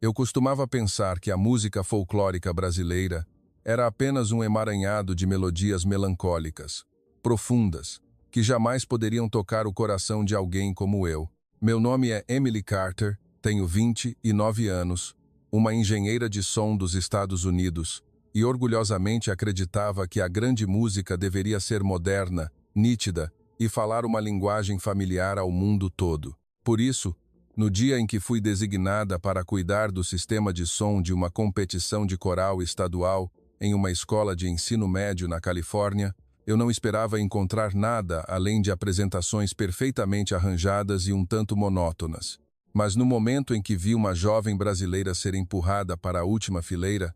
Eu costumava pensar que a música folclórica brasileira era apenas um emaranhado de melodias melancólicas, profundas, que jamais poderiam tocar o coração de alguém como eu. Meu nome é Emily Carter, tenho 29 anos, uma engenheira de som dos Estados Unidos, e orgulhosamente acreditava que a grande música deveria ser moderna, nítida e falar uma linguagem familiar ao mundo todo. Por isso, no dia em que fui designada para cuidar do sistema de som de uma competição de coral estadual em uma escola de ensino médio na Califórnia, eu não esperava encontrar nada além de apresentações perfeitamente arranjadas e um tanto monótonas. Mas no momento em que vi uma jovem brasileira ser empurrada para a última fileira,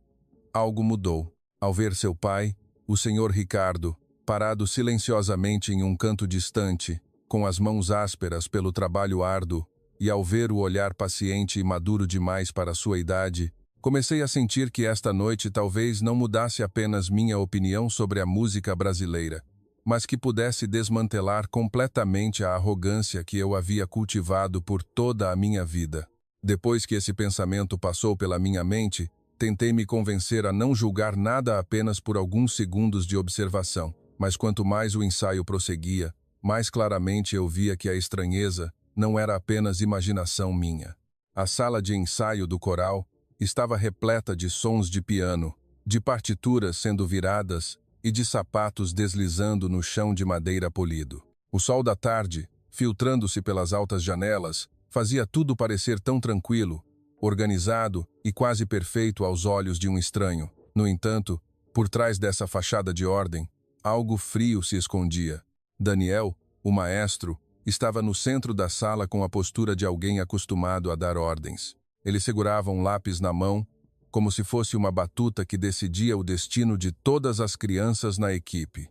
algo mudou. Ao ver seu pai, o Sr. Ricardo, parado silenciosamente em um canto distante, com as mãos ásperas pelo trabalho árduo, e ao ver o olhar paciente e maduro demais para sua idade, comecei a sentir que esta noite talvez não mudasse apenas minha opinião sobre a música brasileira, mas que pudesse desmantelar completamente a arrogância que eu havia cultivado por toda a minha vida. Depois que esse pensamento passou pela minha mente, tentei me convencer a não julgar nada apenas por alguns segundos de observação, mas quanto mais o ensaio prosseguia, mais claramente eu via que a estranheza não era apenas imaginação minha. A sala de ensaio do coral estava repleta de sons de piano, de partituras sendo viradas e de sapatos deslizando no chão de madeira polido. O sol da tarde, filtrando-se pelas altas janelas, fazia tudo parecer tão tranquilo, organizado e quase perfeito aos olhos de um estranho. No entanto, por trás dessa fachada de ordem, algo frio se escondia. Daniel, o maestro, estava no centro da sala com a postura de alguém acostumado a dar ordens. Ele segurava um lápis na mão, como se fosse uma batuta que decidia o destino de todas as crianças na equipe.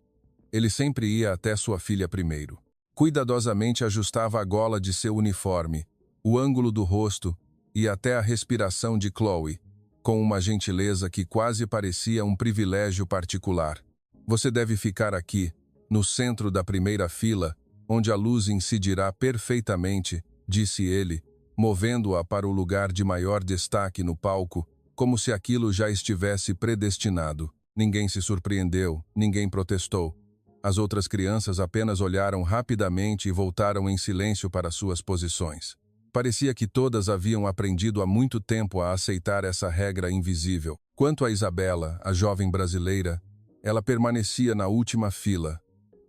Ele sempre ia até sua filha primeiro. Cuidadosamente ajustava a gola de seu uniforme, o ângulo do rosto e até a respiração de Chloe, com uma gentileza que quase parecia um privilégio particular. Você deve ficar aqui, no centro da primeira fila, onde a luz incidirá perfeitamente, disse ele, movendo-a para o lugar de maior destaque no palco, como se aquilo já estivesse predestinado. Ninguém se surpreendeu, ninguém protestou. As outras crianças apenas olharam rapidamente e voltaram em silêncio para suas posições. Parecia que todas haviam aprendido há muito tempo a aceitar essa regra invisível. Quanto a Isabela, a jovem brasileira, ela permanecia na última fila.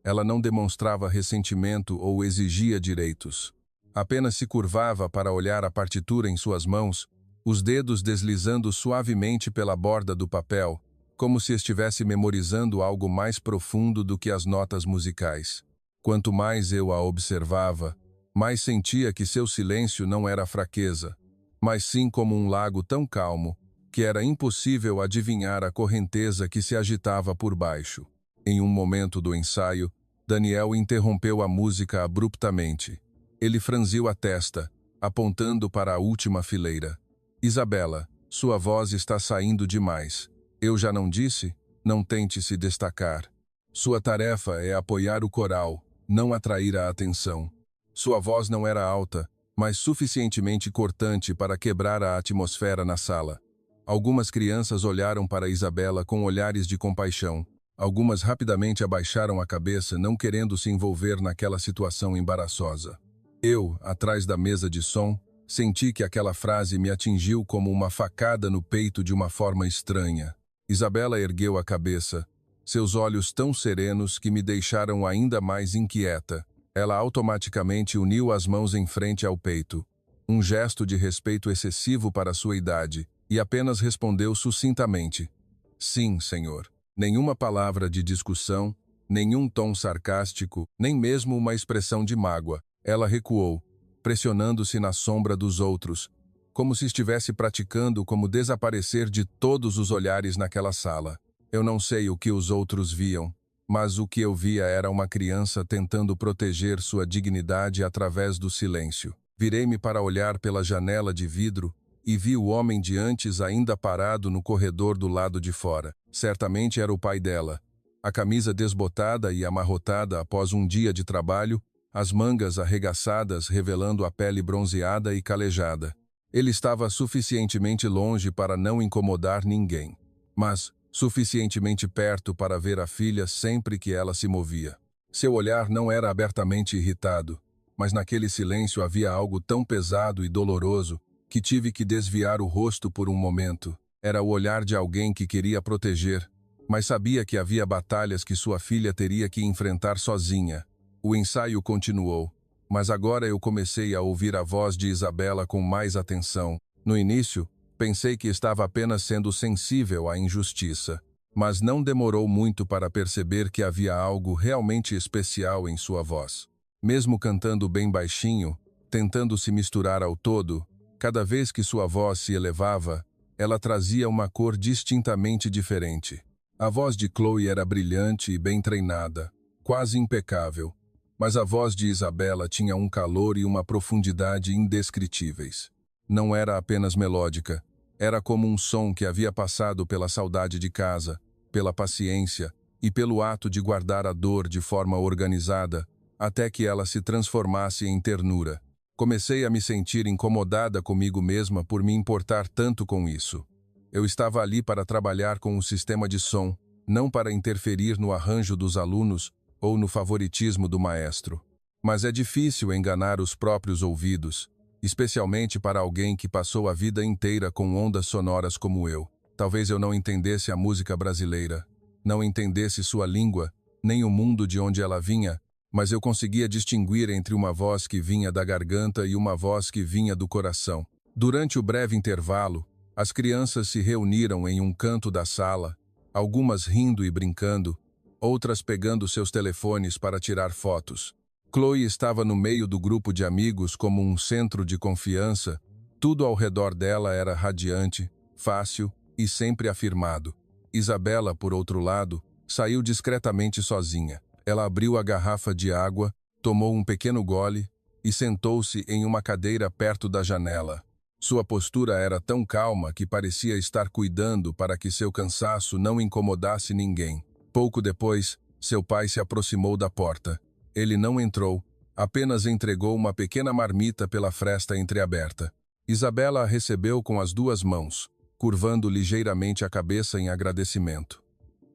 Ela não demonstrava ressentimento ou exigia direitos. Apenas se curvava para olhar a partitura em suas mãos, os dedos deslizando suavemente pela borda do papel, como se estivesse memorizando algo mais profundo do que as notas musicais. Quanto mais eu a observava, mais sentia que seu silêncio não era fraqueza, mas sim como um lago tão calmo que era impossível adivinhar a correnteza que se agitava por baixo. Em um momento do ensaio, Daniel interrompeu a música abruptamente. Ele franziu a testa, apontando para a última fileira. Isabela, sua voz está saindo demais. Eu já não disse? Não tente se destacar. Sua tarefa é apoiar o coral, não atrair a atenção. Sua voz não era alta, mas suficientemente cortante para quebrar a atmosfera na sala. Algumas crianças olharam para Isabela com olhares de compaixão. Algumas rapidamente abaixaram a cabeça, não querendo se envolver naquela situação embaraçosa. Eu, atrás da mesa de som, senti que aquela frase me atingiu como uma facada no peito de uma forma estranha. Isabela ergueu a cabeça, seus olhos tão serenos que me deixaram ainda mais inquieta. Ela automaticamente uniu as mãos em frente ao peito, um gesto de respeito excessivo para sua idade, e apenas respondeu sucintamente: "Sim, senhor." Nenhuma palavra de discussão, nenhum tom sarcástico, nem mesmo uma expressão de mágoa. Ela recuou, pressionando-se na sombra dos outros, como se estivesse praticando como desaparecer de todos os olhares naquela sala. Eu não sei o que os outros viam, mas o que eu via era uma criança tentando proteger sua dignidade através do silêncio. Virei-me para olhar pela janela de vidro e vi o homem de antes ainda parado no corredor do lado de fora. Certamente era o pai dela. A camisa desbotada e amarrotada após um dia de trabalho, as mangas arregaçadas revelando a pele bronzeada e calejada. Ele estava suficientemente longe para não incomodar ninguém, mas suficientemente perto para ver a filha sempre que ela se movia. Seu olhar não era abertamente irritado, mas naquele silêncio havia algo tão pesado e doloroso que tive que desviar o rosto por um momento. Era o olhar de alguém que queria proteger, mas sabia que havia batalhas que sua filha teria que enfrentar sozinha. O ensaio continuou, mas agora eu comecei a ouvir a voz de Isabela com mais atenção. No início, pensei que estava apenas sendo sensível à injustiça, mas não demorou muito para perceber que havia algo realmente especial em sua voz. Mesmo cantando bem baixinho, tentando se misturar ao todo, cada vez que sua voz se elevava, ela trazia uma cor distintamente diferente. A voz de Chloe era brilhante e bem treinada, quase impecável, mas a voz de Isabela tinha um calor e uma profundidade indescritíveis. Não era apenas melódica, era como um som que havia passado pela saudade de casa, pela paciência e pelo ato de guardar a dor de forma organizada, até que ela se transformasse em ternura. Comecei a me sentir incomodada comigo mesma por me importar tanto com isso. Eu estava ali para trabalhar com o sistema de som, não para interferir no arranjo dos alunos ou no favoritismo do maestro. Mas é difícil enganar os próprios ouvidos, especialmente para alguém que passou a vida inteira com ondas sonoras como eu. Talvez eu não entendesse a música brasileira, não entendesse sua língua, nem o mundo de onde ela vinha, mas eu conseguia distinguir entre uma voz que vinha da garganta e uma voz que vinha do coração. Durante o breve intervalo, as crianças se reuniram em um canto da sala, algumas rindo e brincando, outras pegando seus telefones para tirar fotos. Chloe estava no meio do grupo de amigos como um centro de confiança. Tudo ao redor dela era radiante, fácil e sempre afirmado. Isabela, por outro lado, saiu discretamente sozinha. Ela abriu a garrafa de água, tomou um pequeno gole e sentou-se em uma cadeira perto da janela. Sua postura era tão calma que parecia estar cuidando para que seu cansaço não incomodasse ninguém. Pouco depois, seu pai se aproximou da porta. Ele não entrou, apenas entregou uma pequena marmita pela fresta entreaberta. Isabela a recebeu com as duas mãos, curvando ligeiramente a cabeça em agradecimento.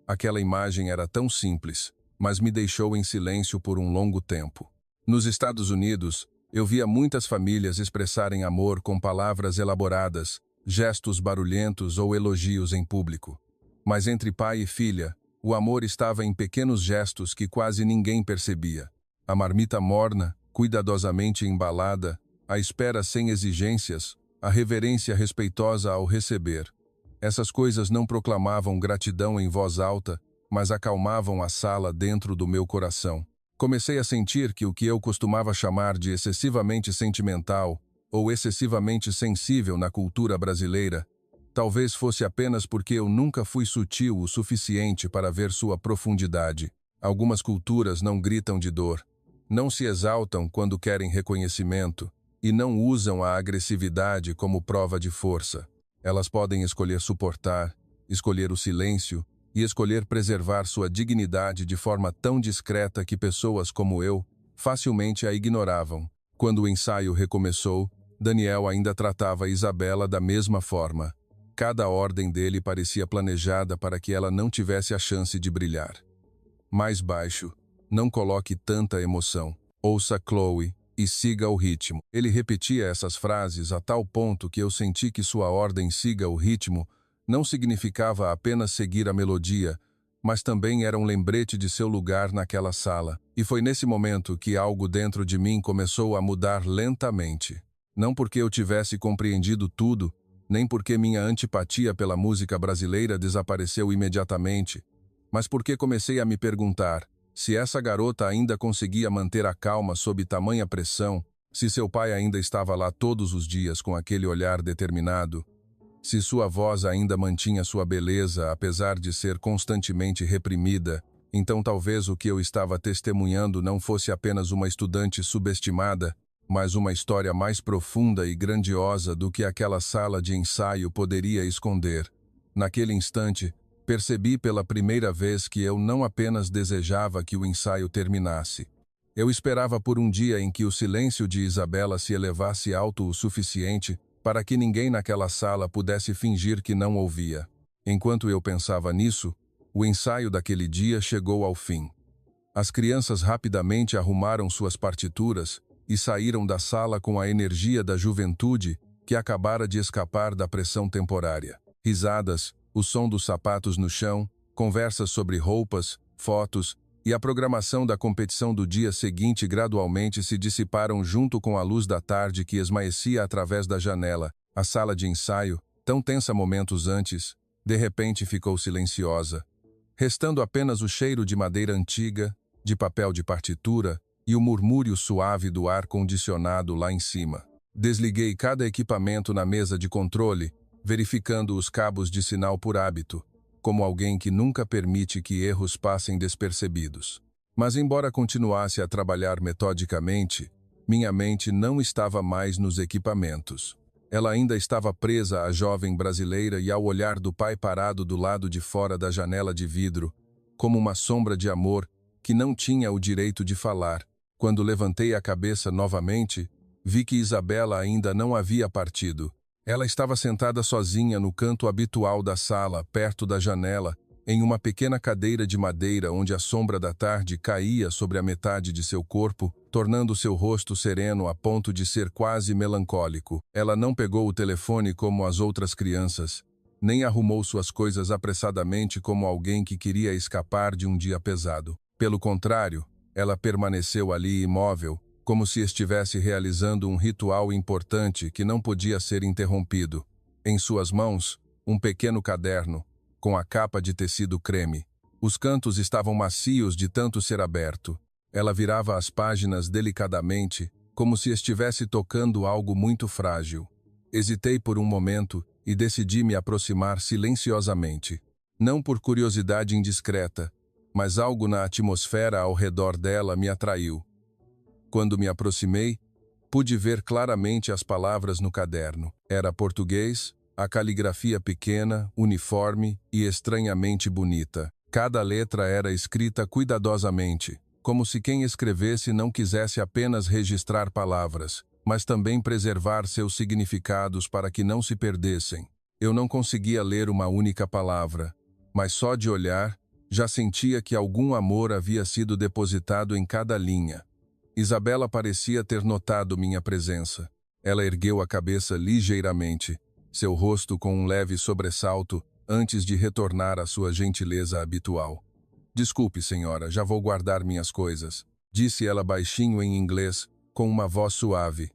Aquela imagem era tão simples, mas me deixou em silêncio por um longo tempo. Nos Estados Unidos, eu via muitas famílias expressarem amor com palavras elaboradas, gestos barulhentos ou elogios em público. Mas entre pai e filha, o amor estava em pequenos gestos que quase ninguém percebia. A marmita morna, cuidadosamente embalada, a espera sem exigências, a reverência respeitosa ao receber. Essas coisas não proclamavam gratidão em voz alta, mas acalmavam a sala dentro do meu coração. Comecei a sentir que o que eu costumava chamar de excessivamente sentimental ou excessivamente sensível na cultura brasileira, talvez fosse apenas porque eu nunca fui sutil o suficiente para ver sua profundidade. Algumas culturas não gritam de dor, não se exaltam quando querem reconhecimento e não usam a agressividade como prova de força. Elas podem escolher suportar, escolher o silêncio, e escolher preservar sua dignidade de forma tão discreta que pessoas como eu facilmente a ignoravam. Quando o ensaio recomeçou, Daniel ainda tratava Isabela da mesma forma. Cada ordem dele parecia planejada para que ela não tivesse a chance de brilhar. Mais baixo, não coloque tanta emoção. Ouça Chloe e siga o ritmo. Ele repetia essas frases a tal ponto que eu senti que sua ordem siga o ritmo não significava apenas seguir a melodia, mas também era um lembrete de seu lugar naquela sala. E foi nesse momento que algo dentro de mim começou a mudar lentamente. Não porque eu tivesse compreendido tudo, nem porque minha antipatia pela música brasileira desapareceu imediatamente, mas porque comecei a me perguntar se essa garota ainda conseguia manter a calma sob tamanha pressão, se seu pai ainda estava lá todos os dias com aquele olhar determinado, se sua voz ainda mantinha sua beleza apesar de ser constantemente reprimida. Então talvez o que eu estava testemunhando não fosse apenas uma estudante subestimada, mas uma história mais profunda e grandiosa do que aquela sala de ensaio poderia esconder. Naquele instante, percebi pela primeira vez que eu não apenas desejava que o ensaio terminasse. Eu esperava por um dia em que o silêncio de Isabela se elevasse alto o suficiente para que ninguém naquela sala pudesse fingir que não ouvia. Enquanto eu pensava nisso, o ensaio daquele dia chegou ao fim. As crianças rapidamente arrumaram suas partituras e saíram da sala com a energia da juventude que acabara de escapar da pressão temporária. Risadas, o som dos sapatos no chão, conversas sobre roupas, fotos e a programação da competição do dia seguinte gradualmente se dissiparam junto com a luz da tarde que esmaecia através da janela. A sala de ensaio, tão tensa momentos antes, de repente ficou silenciosa, restando apenas o cheiro de madeira antiga, de papel de partitura e o murmúrio suave do ar-condicionado lá em cima. Desliguei cada equipamento na mesa de controle, verificando os cabos de sinal por hábito, como alguém que nunca permite que erros passem despercebidos. Mas embora continuasse a trabalhar metodicamente, minha mente não estava mais nos equipamentos. Ela ainda estava presa à jovem brasileira e ao olhar do pai parado do lado de fora da janela de vidro, como uma sombra de amor que não tinha o direito de falar. Quando levantei a cabeça novamente, vi que Isabela ainda não havia partido. Ela estava sentada sozinha no canto habitual da sala, perto da janela, em uma pequena cadeira de madeira onde a sombra da tarde caía sobre a metade de seu corpo, tornando seu rosto sereno a ponto de ser quase melancólico. Ela não pegou o telefone como as outras crianças, nem arrumou suas coisas apressadamente como alguém que queria escapar de um dia pesado. Pelo contrário, ela permaneceu ali imóvel, como se estivesse realizando um ritual importante que não podia ser interrompido. Em suas mãos, um pequeno caderno, com a capa de tecido creme. Os cantos estavam macios de tanto ser aberto. Ela virava as páginas delicadamente, como se estivesse tocando algo muito frágil. Hesitei por um momento e decidi me aproximar silenciosamente. Não por curiosidade indiscreta, mas algo na atmosfera ao redor dela me atraiu. Quando me aproximei, pude ver claramente as palavras no caderno. Era português, a caligrafia pequena, uniforme e estranhamente bonita. Cada letra era escrita cuidadosamente, como se quem escrevesse não quisesse apenas registrar palavras, mas também preservar seus significados para que não se perdessem. Eu não conseguia ler uma única palavra, mas só de olhar, já sentia que algum amor havia sido depositado em cada linha. Isabela parecia ter notado minha presença. Ela ergueu a cabeça ligeiramente, seu rosto com um leve sobressalto, antes de retornar à sua gentileza habitual. "Desculpe, senhora, já vou guardar minhas coisas", disse ela baixinho em inglês, com uma voz suave.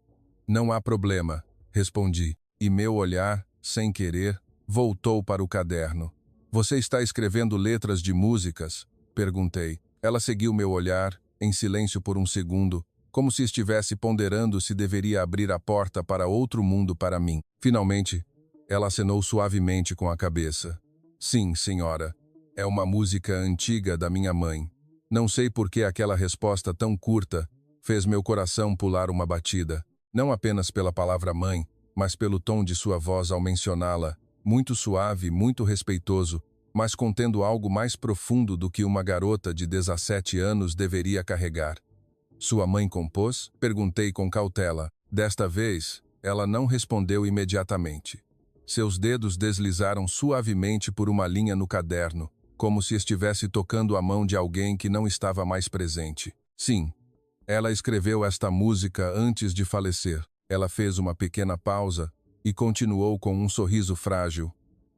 "Não há problema", respondi, e meu olhar, sem querer, voltou para o caderno. "Você está escrevendo letras de músicas?", perguntei. Ela seguiu meu olhar, em silêncio por um segundo, como se estivesse ponderando se deveria abrir a porta para outro mundo para mim. Finalmente, ela acenou suavemente com a cabeça. "Sim, senhora. É uma música antiga da minha mãe." Não sei por que aquela resposta tão curta fez meu coração pular uma batida, não apenas pela palavra mãe, mas pelo tom de sua voz ao mencioná-la, muito suave, muito respeitoso, mas contendo algo mais profundo do que uma garota de 17 anos deveria carregar. "Sua mãe compôs?", perguntei com cautela. Desta vez, ela não respondeu imediatamente. Seus dedos deslizaram suavemente por uma linha no caderno, como se estivesse tocando a mão de alguém que não estava mais presente. "Sim, ela escreveu esta música antes de falecer." Ela fez uma pequena pausa e continuou com um sorriso frágil.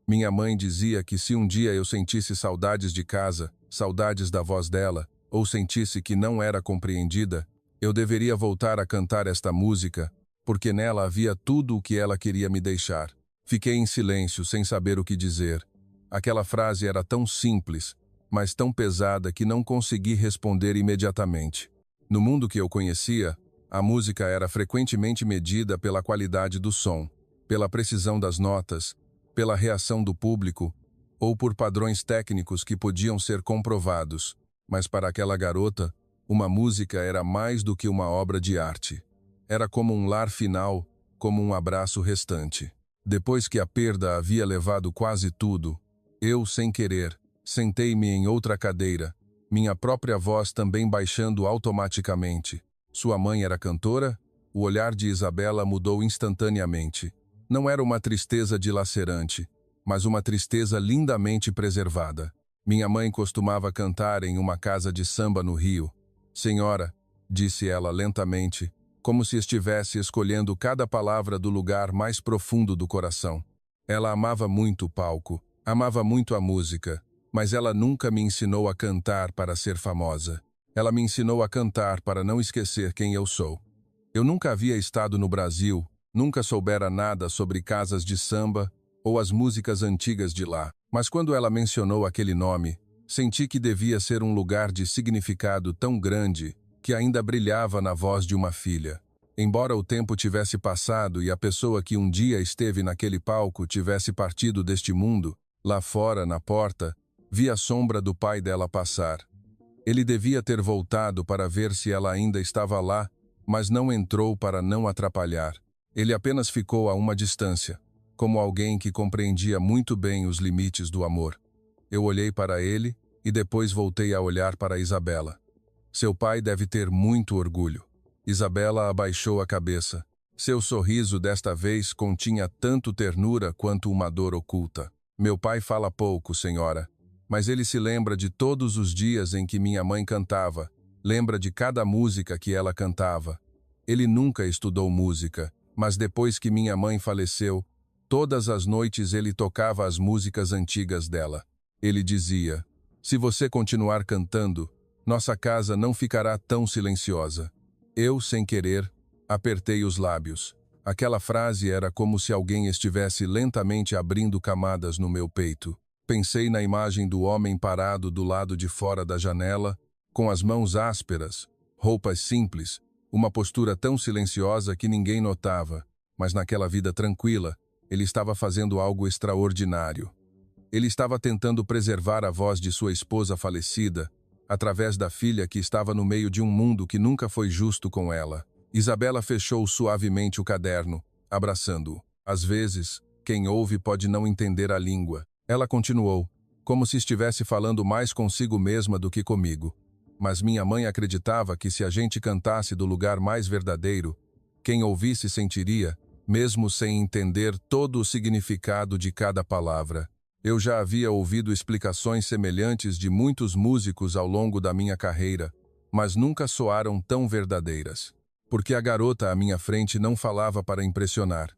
"Minha mãe dizia que se um dia eu sentisse saudades de casa, saudades da voz dela, ou sentisse que não era compreendida, eu deveria voltar a cantar esta música, porque nela havia tudo o que ela queria me deixar." Fiquei em silêncio, sem saber o que dizer. Aquela frase era tão simples, mas tão pesada que não consegui responder imediatamente. No mundo que eu conhecia, a música era frequentemente medida pela qualidade do som, pela precisão das notas, pela reação do público, ou por padrões técnicos que podiam ser comprovados. Mas para aquela garota, uma música era mais do que uma obra de arte. Era como um lar final, como um abraço restante. Depois que a perda havia levado quase tudo, eu, sem querer, sentei-me em outra cadeira, minha própria voz também baixando automaticamente. Sua mãe era cantora? O olhar de Isabela mudou instantaneamente. Não era uma tristeza dilacerante, mas uma tristeza lindamente preservada. Minha mãe costumava cantar em uma casa de samba no Rio. Senhora, disse ela lentamente, como se estivesse escolhendo cada palavra do lugar mais profundo do coração. Ela amava muito o palco, amava muito a música, mas ela nunca me ensinou a cantar para ser famosa. Ela me ensinou a cantar para não esquecer quem eu sou. Eu nunca havia estado no Brasil, nunca soubera nada sobre casas de samba ou as músicas antigas de lá. Mas quando ela mencionou aquele nome, senti que devia ser um lugar de significado tão grande que ainda brilhava na voz de uma filha. Embora o tempo tivesse passado e a pessoa que um dia esteve naquele palco tivesse partido deste mundo, lá fora, na porta, vi a sombra do pai dela passar. Ele devia ter voltado para ver se ela ainda estava lá, mas não entrou para não atrapalhar. Ele apenas ficou a uma distância, como alguém que compreendia muito bem os limites do amor. Eu olhei para ele e depois voltei a olhar para Isabela. Seu pai deve ter muito orgulho. Isabela abaixou a cabeça. Seu sorriso desta vez continha tanto ternura quanto uma dor oculta. Meu pai fala pouco, senhora, mas ele se lembra de todos os dias em que minha mãe cantava, lembra de cada música que ela cantava. Ele nunca estudou música, mas depois que minha mãe faleceu, todas as noites ele tocava as músicas antigas dela. Ele dizia: se você continuar cantando, nossa casa não ficará tão silenciosa. Eu, sem querer, apertei os lábios. Aquela frase era como se alguém estivesse lentamente abrindo camadas no meu peito. Pensei na imagem do homem parado do lado de fora da janela, com as mãos ásperas, roupas simples, uma postura tão silenciosa que ninguém notava, mas naquela vida tranquila, ele estava fazendo algo extraordinário. Ele estava tentando preservar a voz de sua esposa falecida, através da filha que estava no meio de um mundo que nunca foi justo com ela. Isabela fechou suavemente o caderno, abraçando-o. Às vezes, quem ouve pode não entender a língua. Ela continuou, como se estivesse falando mais consigo mesma do que comigo. Mas minha mãe acreditava que se a gente cantasse do lugar mais verdadeiro, quem ouvisse sentiria, mesmo sem entender todo o significado de cada palavra. Eu já havia ouvido explicações semelhantes de muitos músicos ao longo da minha carreira, mas nunca soaram tão verdadeiras. Porque a garota à minha frente não falava para impressionar.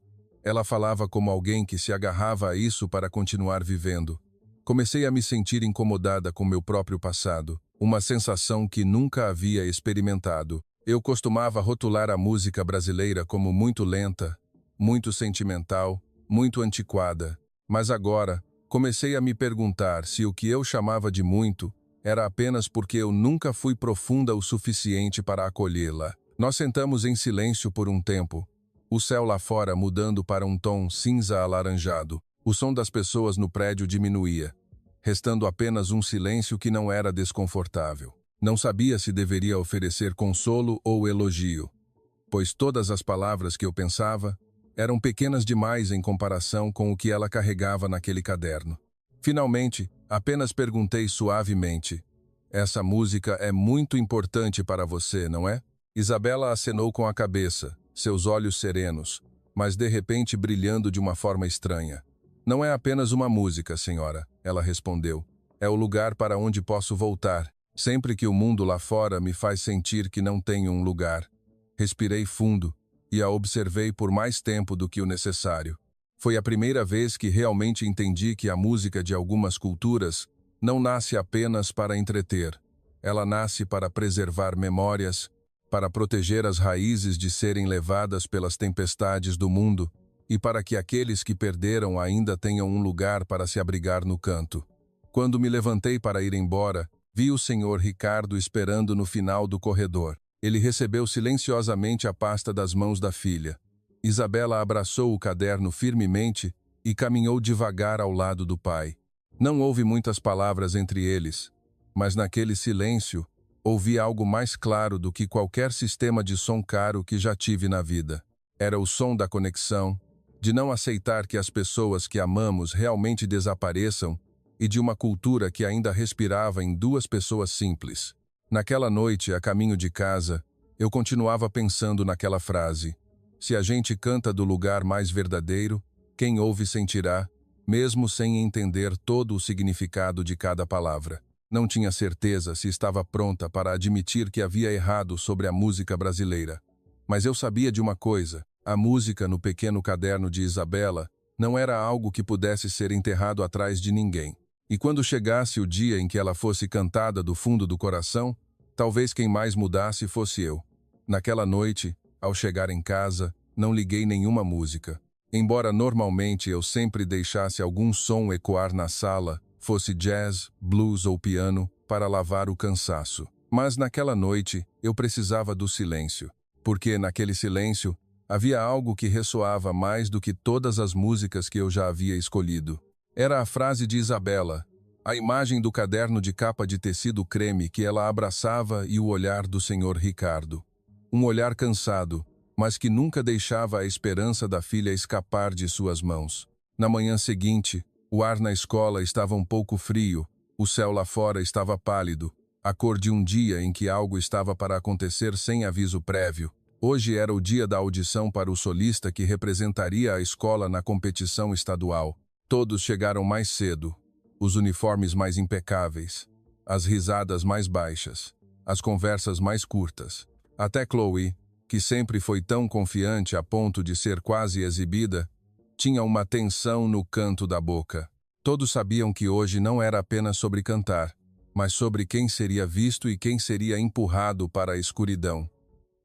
Ela falava como alguém que se agarrava a isso para continuar vivendo. Comecei a me sentir incomodada com meu próprio passado, uma sensação que nunca havia experimentado. Eu costumava rotular a música brasileira como muito lenta, muito sentimental, muito antiquada, mas agora comecei a me perguntar se o que eu chamava de muito era apenas porque eu nunca fui profunda o suficiente para acolhê-la. Nós sentamos em silêncio por um tempo, o céu lá fora mudando para um tom cinza alaranjado. O som das pessoas no prédio diminuía, restando apenas um silêncio que não era desconfortável. Não sabia se deveria oferecer consolo ou elogio, pois todas as palavras que eu pensava eram pequenas demais em comparação com o que ela carregava naquele caderno. Finalmente, apenas perguntei suavemente: essa música é muito importante para você, não é? Isabela acenou com a cabeça, seus olhos serenos, mas de repente brilhando de uma forma estranha. Não é apenas uma música, senhora, ela respondeu. É o lugar para onde posso voltar, sempre que o mundo lá fora me faz sentir que não tenho um lugar. Respirei fundo e a observei por mais tempo do que o necessário. Foi a primeira vez que realmente entendi que a música de algumas culturas não nasce apenas para entreter. Ela nasce para preservar memórias, para proteger as raízes de serem levadas pelas tempestades do mundo e para que aqueles que perderam ainda tenham um lugar para se abrigar no canto. Quando me levantei para ir embora, vi o senhor Ricardo esperando no final do corredor. Ele recebeu silenciosamente a pasta das mãos da filha. Isabela abraçou o caderno firmemente e caminhou devagar ao lado do pai. Não houve muitas palavras entre eles, mas naquele silêncio ouvi algo mais claro do que qualquer sistema de som caro que já tive na vida. Era o som da conexão, de não aceitar que as pessoas que amamos realmente desapareçam e de uma cultura que ainda respirava em duas pessoas simples. Naquela noite, a caminho de casa, eu continuava pensando naquela frase: Se a gente canta do lugar mais verdadeiro, quem ouve sentirá, mesmo sem entender todo o significado de cada palavra. Não tinha certeza se estava pronta para admitir que havia errado sobre a música brasileira. Mas eu sabia de uma coisa: a música no pequeno caderno de Isabela não era algo que pudesse ser enterrado atrás de ninguém. E quando chegasse o dia em que ela fosse cantada do fundo do coração, talvez quem mais mudasse fosse eu. Naquela noite, ao chegar em casa, não liguei nenhuma música. Embora normalmente eu sempre deixasse algum som ecoar na sala, fosse jazz, blues ou piano, para lavar o cansaço. Mas naquela noite, eu precisava do silêncio. Porque naquele silêncio, havia algo que ressoava mais do que todas as músicas que eu já havia escolhido. Era a frase de Isabela, a imagem do caderno de capa de tecido creme que ela abraçava e o olhar do Sr. Ricardo. Um olhar cansado, mas que nunca deixava a esperança da filha escapar de suas mãos. Na manhã seguinte, o ar na escola estava um pouco frio, o céu lá fora estava pálido, a cor de um dia em que algo estava para acontecer sem aviso prévio. Hoje era o dia da audição para o solista que representaria a escola na competição estadual. Todos chegaram mais cedo, os uniformes mais impecáveis, as risadas mais baixas, as conversas mais curtas. Até Chloe, que sempre foi tão confiante a ponto de ser quase exibida, tinha uma tensão no canto da boca. Todos sabiam que hoje não era apenas sobre cantar, mas sobre quem seria visto e quem seria empurrado para a escuridão.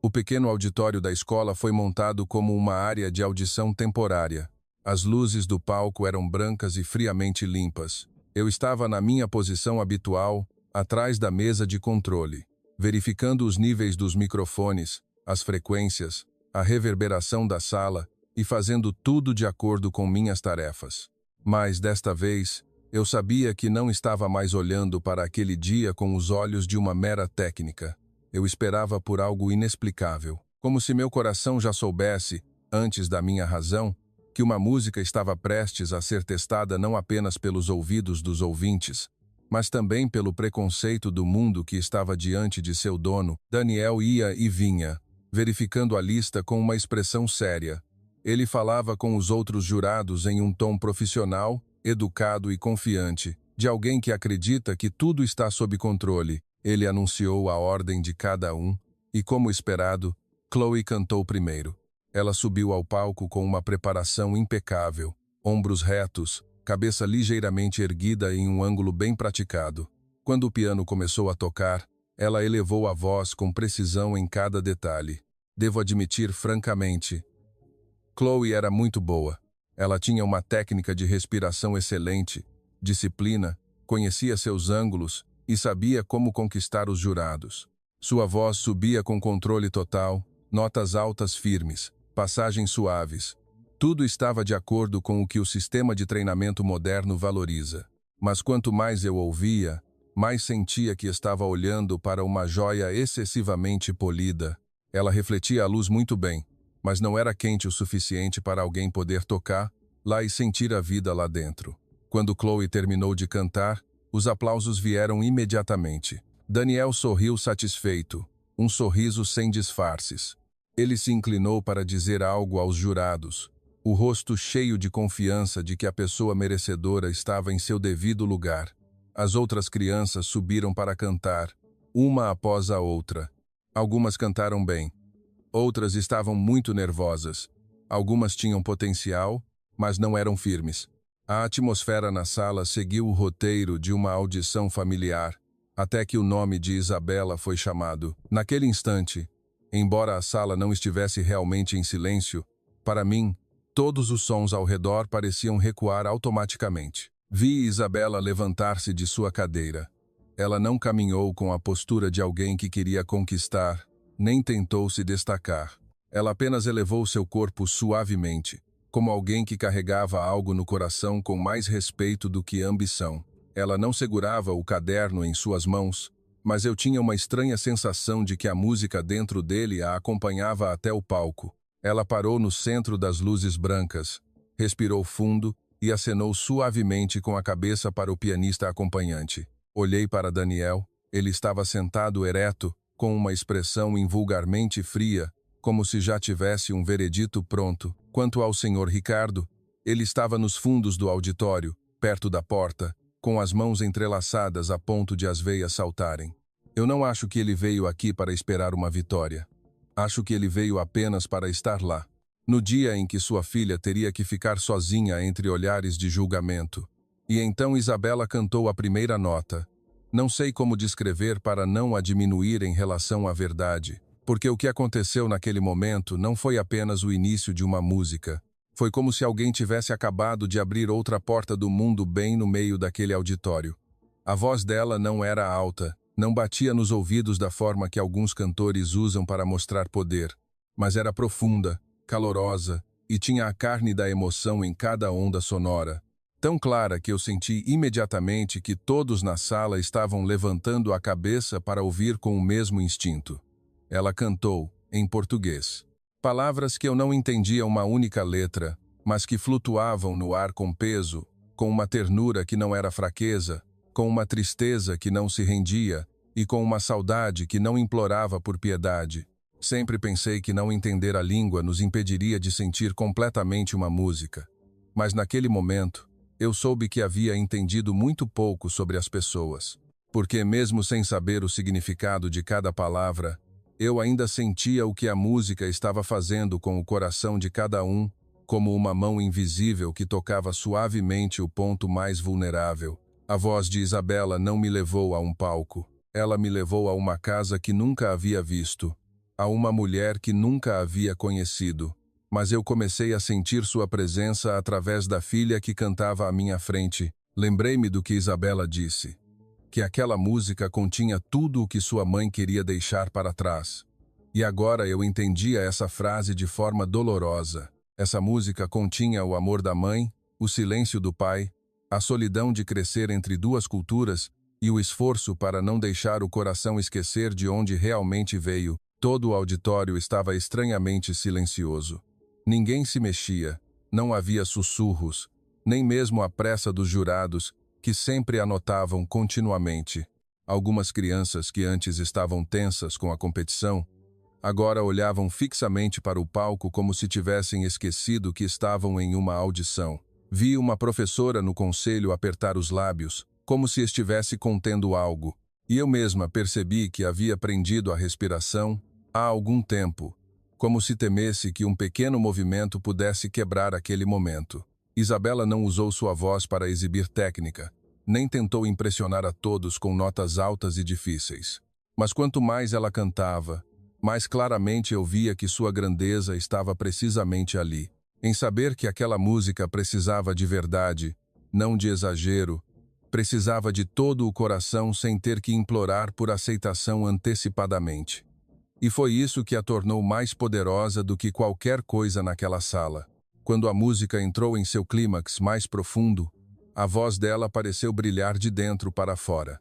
O pequeno auditório da escola foi montado como uma área de audição temporária. As luzes do palco eram brancas e friamente limpas. Eu estava na minha posição habitual, atrás da mesa de controle, verificando os níveis dos microfones, as frequências, a reverberação da sala e fazendo tudo de acordo com minhas tarefas. Mas, desta vez, eu sabia que não estava mais olhando para aquele dia com os olhos de uma mera técnica. Eu esperava por algo inexplicável, como se meu coração já soubesse, antes da minha razão, que uma música estava prestes a ser testada não apenas pelos ouvidos dos ouvintes, mas também pelo preconceito do mundo que estava diante de seu dono. Daniel ia e vinha, verificando a lista com uma expressão séria. Ele falava com os outros jurados em um tom profissional, educado e confiante, de alguém que acredita que tudo está sob controle. Ele anunciou a ordem de cada um, e como esperado, Chloe cantou primeiro. Ela subiu ao palco com uma preparação impecável, ombros retos, cabeça ligeiramente erguida em um ângulo bem praticado. Quando o piano começou a tocar, ela elevou a voz com precisão em cada detalhe. Devo admitir francamente, Chloe era muito boa. Ela tinha uma técnica de respiração excelente, disciplina, conhecia seus ângulos e sabia como conquistar os jurados. Sua voz subia com controle total, notas altas firmes, passagens suaves. Tudo estava de acordo com o que o sistema de treinamento moderno valoriza. Mas quanto mais eu ouvia, mais sentia que estava olhando para uma joia excessivamente polida. Ela refletia a luz muito bem, mas não era quente o suficiente para alguém poder tocar lá e sentir a vida lá dentro. Quando Chloe terminou de cantar, os aplausos vieram imediatamente. Daniel sorriu satisfeito, um sorriso sem disfarces. Ele se inclinou para dizer algo aos jurados, o rosto cheio de confiança de que a pessoa merecedora estava em seu devido lugar. As outras crianças subiram para cantar, uma após a outra. Algumas cantaram bem. Outras estavam muito nervosas. Algumas tinham potencial, mas não eram firmes. A atmosfera na sala seguiu o roteiro de uma audição familiar, até que o nome de Isabela foi chamado. Naquele instante, embora a sala não estivesse realmente em silêncio, para mim, todos os sons ao redor pareciam recuar automaticamente. Vi Isabela levantar-se de sua cadeira. Ela não caminhou com a postura de alguém que queria conquistar, nem tentou se destacar. Ela apenas elevou seu corpo suavemente, como alguém que carregava algo no coração com mais respeito do que ambição. Ela não segurava o caderno em suas mãos, mas eu tinha uma estranha sensação de que a música dentro dele a acompanhava até o palco. Ela parou no centro das luzes brancas, respirou fundo e acenou suavemente com a cabeça para o pianista acompanhante. Olhei para Daniel, ele estava sentado ereto, com uma expressão invulgarmente fria, como se já tivesse um veredito pronto. Quanto ao senhor Ricardo, ele estava nos fundos do auditório, perto da porta, com as mãos entrelaçadas a ponto de as veias saltarem. Eu não acho que ele veio aqui para esperar uma vitória. Acho que ele veio apenas para estar lá, no dia em que sua filha teria que ficar sozinha entre olhares de julgamento. E então Isabela cantou a primeira nota. Não sei como descrever para não a diminuir em relação à verdade, porque o que aconteceu naquele momento não foi apenas o início de uma música. Foi como se alguém tivesse acabado de abrir outra porta do mundo bem no meio daquele auditório. A voz dela não era alta, não batia nos ouvidos da forma que alguns cantores usam para mostrar poder, mas era profunda, calorosa e tinha a carne da emoção em cada onda sonora. Tão clara que eu senti imediatamente que todos na sala estavam levantando a cabeça para ouvir com o mesmo instinto. Ela cantou, em português. Palavras que eu não entendia uma única letra, mas que flutuavam no ar com peso, com uma ternura que não era fraqueza, com uma tristeza que não se rendia e com uma saudade que não implorava por piedade. Sempre pensei que não entender a língua nos impediria de sentir completamente uma música. Mas naquele momento, eu soube que havia entendido muito pouco sobre as pessoas, porque mesmo sem saber o significado de cada palavra, eu ainda sentia o que a música estava fazendo com o coração de cada um, como uma mão invisível que tocava suavemente o ponto mais vulnerável. A voz de Isabela não me levou a um palco. Ela me levou a uma casa que nunca havia visto, a uma mulher que nunca havia conhecido. Mas eu comecei a sentir sua presença através da filha que cantava à minha frente. Lembrei-me do que Isabela disse, que aquela música continha tudo o que sua mãe queria deixar para trás. E agora eu entendia essa frase de forma dolorosa. Essa música continha o amor da mãe, o silêncio do pai, a solidão de crescer entre duas culturas e o esforço para não deixar o coração esquecer de onde realmente veio. Todo o auditório estava estranhamente silencioso. Ninguém se mexia, não havia sussurros, nem mesmo a pressa dos jurados, que sempre anotavam continuamente. Algumas crianças que antes estavam tensas com a competição, agora olhavam fixamente para o palco como se tivessem esquecido que estavam em uma audição. Vi uma professora no conselho apertar os lábios, como se estivesse contendo algo, e eu mesma percebi que havia prendido a respiração há algum tempo, como se temesse que um pequeno movimento pudesse quebrar aquele momento. Isabela não usou sua voz para exibir técnica, nem tentou impressionar a todos com notas altas e difíceis. Mas quanto mais ela cantava, mais claramente eu via que sua grandeza estava precisamente ali, em saber que aquela música precisava de verdade, não de exagero, precisava de todo o coração sem ter que implorar por aceitação antecipadamente. E foi isso que a tornou mais poderosa do que qualquer coisa naquela sala. Quando a música entrou em seu clímax mais profundo, a voz dela pareceu brilhar de dentro para fora.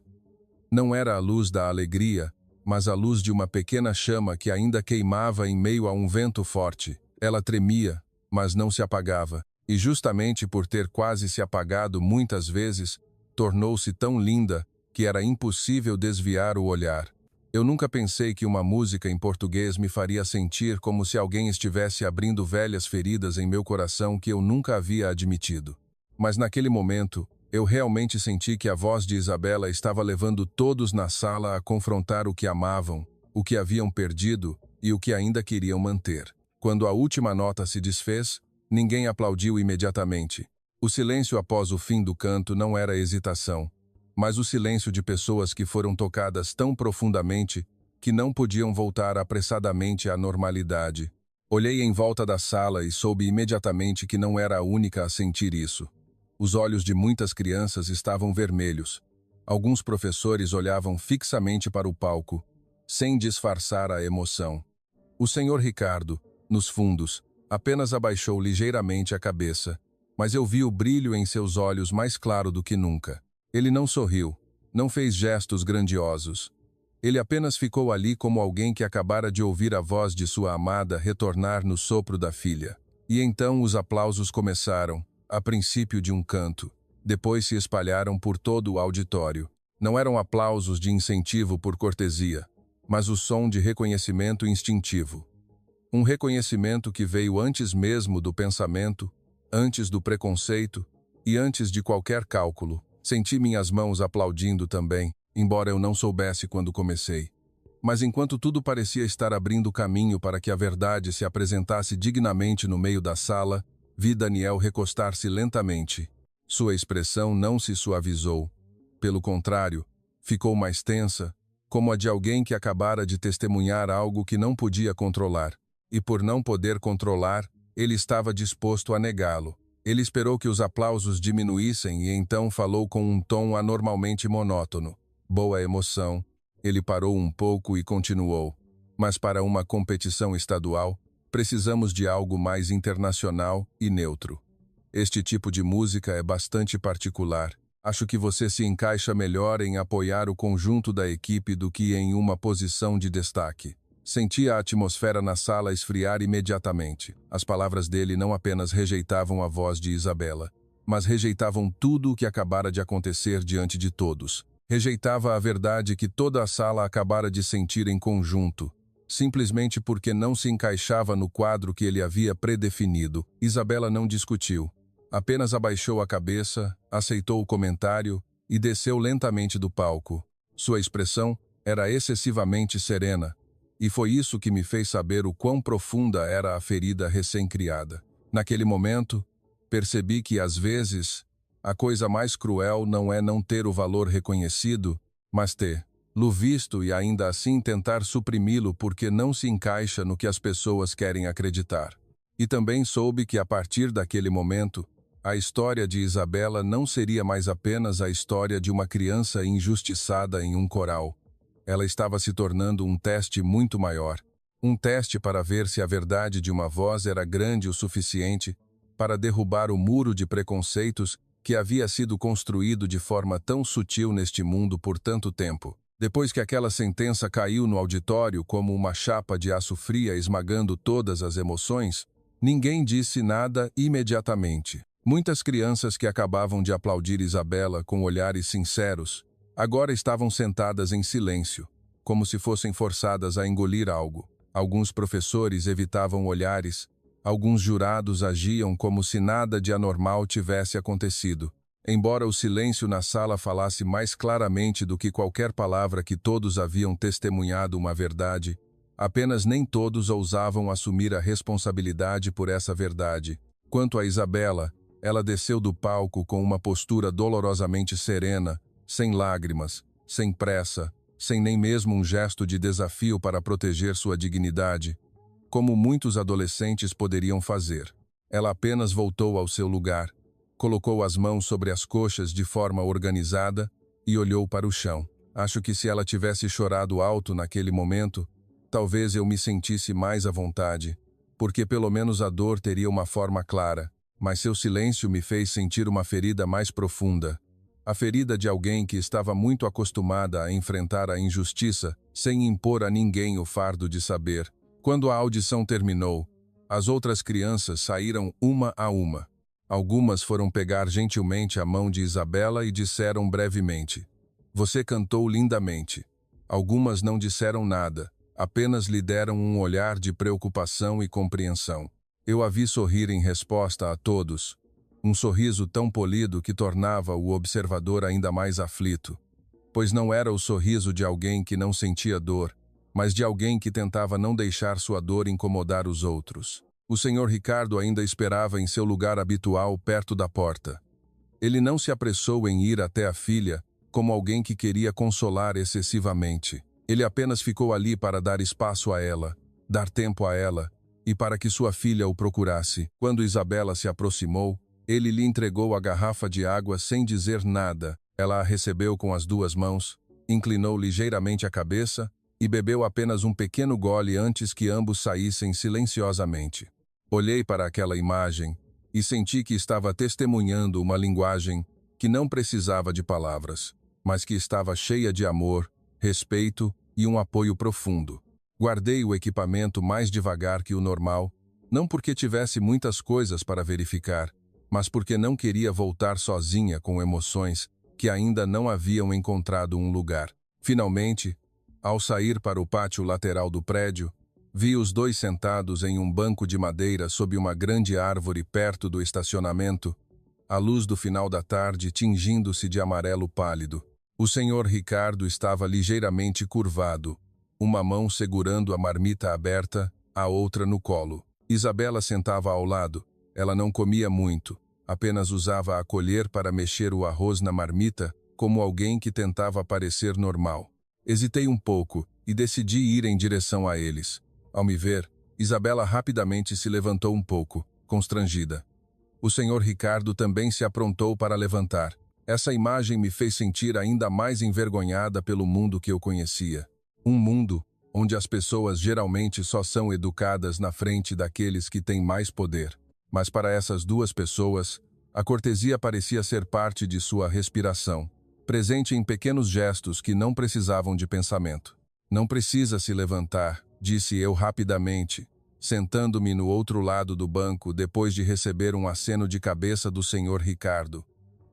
Não era a luz da alegria, mas a luz de uma pequena chama que ainda queimava em meio a um vento forte. Ela tremia, mas não se apagava, e justamente por ter quase se apagado muitas vezes, tornou-se tão linda que era impossível desviar o olhar. Eu nunca pensei que uma música em português me faria sentir como se alguém estivesse abrindo velhas feridas em meu coração que eu nunca havia admitido. Mas naquele momento, eu realmente senti que a voz de Isabela estava levando todos na sala a confrontar o que amavam, o que haviam perdido e o que ainda queriam manter. Quando a última nota se desfez, ninguém aplaudiu imediatamente. O silêncio após o fim do canto não era hesitação, mas o silêncio de pessoas que foram tocadas tão profundamente que não podiam voltar apressadamente à normalidade. Olhei em volta da sala e soube imediatamente que não era a única a sentir isso. Os olhos de muitas crianças estavam vermelhos. Alguns professores olhavam fixamente para o palco, sem disfarçar a emoção. O senhor Ricardo, nos fundos, apenas abaixou ligeiramente a cabeça, mas eu vi o brilho em seus olhos mais claro do que nunca. Ele não sorriu, não fez gestos grandiosos. Ele apenas ficou ali como alguém que acabara de ouvir a voz de sua amada retornar no sopro da filha. E então os aplausos começaram, a princípio de um canto. Depois se espalharam por todo o auditório. Não eram aplausos de incentivo por cortesia, mas o som de reconhecimento instintivo. Um reconhecimento que veio antes mesmo do pensamento, antes do preconceito e antes de qualquer cálculo. Senti minhas mãos aplaudindo também, embora eu não soubesse quando comecei. Mas enquanto tudo parecia estar abrindo caminho para que a verdade se apresentasse dignamente no meio da sala, vi Daniel recostar-se lentamente. Sua expressão não se suavizou. Pelo contrário, ficou mais tensa, como a de alguém que acabara de testemunhar algo que não podia controlar. E por não poder controlar, ele estava disposto a negá-lo. Ele esperou que os aplausos diminuíssem e então falou com um tom anormalmente monótono. Boa emoção. Ele parou um pouco e continuou. Mas para uma competição estadual, precisamos de algo mais internacional e neutro. Este tipo de música é bastante particular. Acho que você se encaixa melhor em apoiar o conjunto da equipe do que em uma posição de destaque. Senti a atmosfera na sala esfriar imediatamente. As palavras dele não apenas rejeitavam a voz de Isabela, mas rejeitavam tudo o que acabara de acontecer diante de todos. Rejeitava a verdade que toda a sala acabara de sentir em conjunto, simplesmente porque não se encaixava no quadro que ele havia predefinido. Isabela não discutiu. Apenas abaixou a cabeça, aceitou o comentário e desceu lentamente do palco. Sua expressão era excessivamente serena, e foi isso que me fez saber o quão profunda era a ferida recém-criada. Naquele momento, percebi que, às vezes, a coisa mais cruel não é não ter o valor reconhecido, mas tê-lo visto e ainda assim tentar suprimi-lo porque não se encaixa no que as pessoas querem acreditar. E também soube que, a partir daquele momento, a história de Isabela não seria mais apenas a história de uma criança injustiçada em um coral. Ela estava se tornando um teste muito maior. Um teste para ver se a verdade de uma voz era grande o suficiente para derrubar o muro de preconceitos que havia sido construído de forma tão sutil neste mundo por tanto tempo. Depois que aquela sentença caiu no auditório como uma chapa de aço fria esmagando todas as emoções, ninguém disse nada imediatamente. Muitas crianças que acabavam de aplaudir Isabela com olhares sinceros, agora estavam sentadas em silêncio, como se fossem forçadas a engolir algo. Alguns professores evitavam olhares, alguns jurados agiam como se nada de anormal tivesse acontecido. Embora o silêncio na sala falasse mais claramente do que qualquer palavra que todos haviam testemunhado uma verdade, apenas nem todos ousavam assumir a responsabilidade por essa verdade. Quanto a Isabela, ela desceu do palco com uma postura dolorosamente serena, sem lágrimas, sem pressa, sem nem mesmo um gesto de desafio para proteger sua dignidade, como muitos adolescentes poderiam fazer. Ela apenas voltou ao seu lugar, colocou as mãos sobre as coxas de forma organizada e olhou para o chão. Acho que se ela tivesse chorado alto naquele momento, talvez eu me sentisse mais à vontade, porque pelo menos a dor teria uma forma clara, mas seu silêncio me fez sentir uma ferida mais profunda. A ferida de alguém que estava muito acostumada a enfrentar a injustiça sem impor a ninguém o fardo de saber. Quando a audição terminou, as outras crianças saíram uma a uma. Algumas foram pegar gentilmente a mão de Isabela e disseram brevemente: "Você cantou lindamente." Algumas não disseram nada, apenas lhe deram um olhar de preocupação e compreensão. Eu a vi sorrir em resposta a todos, um sorriso tão polido que tornava o observador ainda mais aflito, pois não era o sorriso de alguém que não sentia dor, mas de alguém que tentava não deixar sua dor incomodar os outros. O Sr. Ricardo ainda esperava em seu lugar habitual perto da porta. Ele não se apressou em ir até a filha como alguém que queria consolar excessivamente. Ele apenas ficou ali para dar espaço a ela, dar tempo a ela, e para que sua filha o procurasse. Quando Isabela se aproximou, ele lhe entregou a garrafa de água sem dizer nada. Ela a recebeu com as duas mãos, inclinou ligeiramente a cabeça e bebeu apenas um pequeno gole antes que ambos saíssem silenciosamente. Olhei para aquela imagem e senti que estava testemunhando uma linguagem que não precisava de palavras, mas que estava cheia de amor, respeito e um apoio profundo. Guardei o equipamento mais devagar que o normal, não porque tivesse muitas coisas para verificar, mas porque não queria voltar sozinha com emoções que ainda não haviam encontrado um lugar. Finalmente, ao sair para o pátio lateral do prédio, Vi os dois sentados em um banco de madeira sob uma grande árvore perto do estacionamento, a luz do final da tarde tingindo-se de amarelo pálido. O senhor Ricardo estava ligeiramente curvado, uma mão segurando a marmita aberta, a outra no colo. Isabela sentava ao lado. Ela não comia muito, apenas usava a colher para mexer o arroz na marmita, como alguém que tentava parecer normal. Hesitei um pouco e decidi ir em direção a eles. Ao me ver, Isabela rapidamente se levantou um pouco, constrangida. O senhor Ricardo também se aprontou para levantar. Essa imagem me fez sentir ainda mais envergonhada pelo mundo que eu conhecia. Um mundo onde as pessoas geralmente só são educadas na frente daqueles que têm mais poder. Mas para essas duas pessoas, a cortesia parecia ser parte de sua respiração, presente em pequenos gestos que não precisavam de pensamento. Não precisa se levantar, disse eu rapidamente, sentando-me no outro lado do banco depois de receber um aceno de cabeça do senhor Ricardo.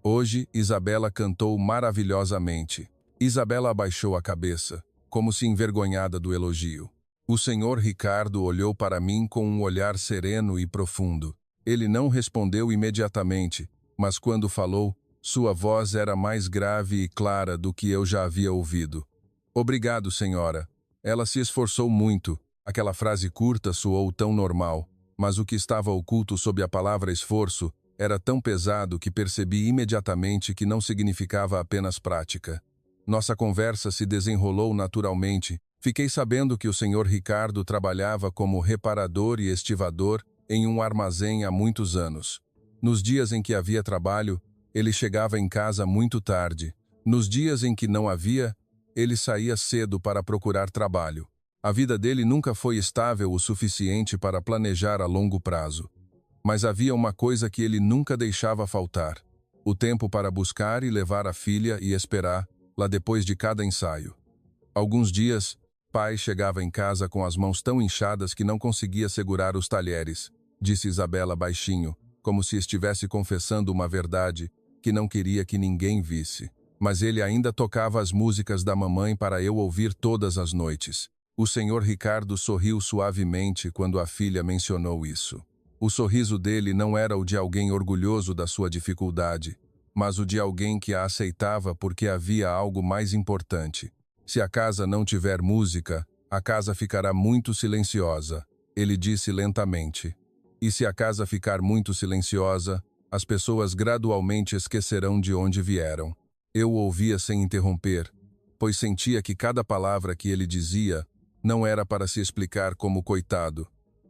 Hoje, Isabela cantou maravilhosamente. Isabela abaixou a cabeça, como se envergonhada do elogio. O senhor Ricardo olhou para mim com um olhar sereno e profundo. Ele não respondeu imediatamente, mas quando falou, sua voz era mais grave e clara do que eu já havia ouvido. Obrigado, senhora. Ela se esforçou muito. Aquela frase curta soou tão normal, mas o que estava oculto sob a palavra esforço era tão pesado que percebi imediatamente que não significava apenas prática. Nossa conversa se desenrolou naturalmente. Fiquei sabendo que o senhor Ricardo trabalhava como reparador e estivador em um armazém há muitos anos. Nos dias em que havia trabalho, ele chegava em casa muito tarde. Nos dias em que não havia, ele saía cedo para procurar trabalho. A vida dele nunca foi estável o suficiente para planejar a longo prazo. Mas havia uma coisa que ele nunca deixava faltar: o tempo para buscar e levar a filha e esperar, lá depois de cada ensaio. Alguns dias, pai chegava em casa com as mãos tão inchadas que não conseguia segurar os talheres, disse Isabela baixinho, como se estivesse confessando uma verdade que não queria que ninguém visse. Mas ele ainda tocava as músicas da mamãe para eu ouvir todas as noites. O senhor Ricardo sorriu suavemente quando a filha mencionou isso. O sorriso dele não era o de alguém orgulhoso da sua dificuldade, mas o de alguém que a aceitava porque havia algo mais importante. Se a casa não tiver música, a casa ficará muito silenciosa, ele disse lentamente. E se a casa ficar muito silenciosa, as pessoas gradualmente esquecerão de onde vieram. Eu o ouvia sem interromper, pois sentia que cada palavra que ele dizia não era para se explicar como coitado.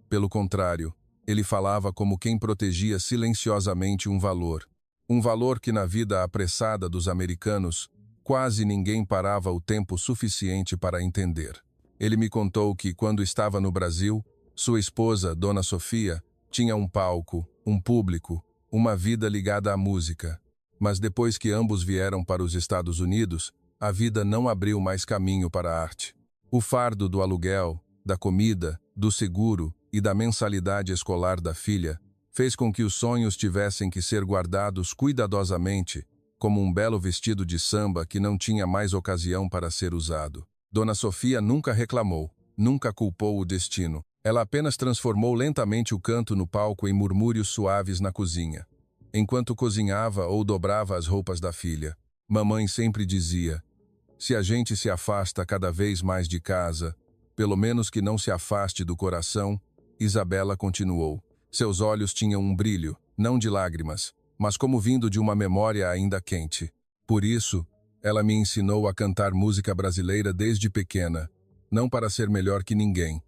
Pelo contrário, ele falava como quem protegia silenciosamente um valor que na vida apressada dos americanos, quase ninguém parava o tempo suficiente para entender. Ele me contou que, quando estava no Brasil, sua esposa, Dona Sofia, tinha um palco, um público, uma vida ligada à música. Mas depois que ambos vieram para os Estados Unidos, a vida não abriu mais caminho para a arte. O fardo do aluguel, da comida, do seguro e da mensalidade escolar da filha fez com que os sonhos tivessem que ser guardados cuidadosamente, como um belo vestido de samba que não tinha mais ocasião para ser usado. Dona Sofia nunca reclamou, nunca culpou o destino. Ela apenas transformou lentamente o canto no palco em murmúrios suaves na cozinha. Enquanto cozinhava ou dobrava as roupas da filha, mamãe sempre dizia: se a gente se afasta cada vez mais de casa, pelo menos que não se afaste do coração. Isabela continuou. Seus olhos tinham um brilho, não de lágrimas, mas como vindo de uma memória ainda quente. Por isso, ela me ensinou a cantar música brasileira desde pequena, não para ser melhor que ninguém,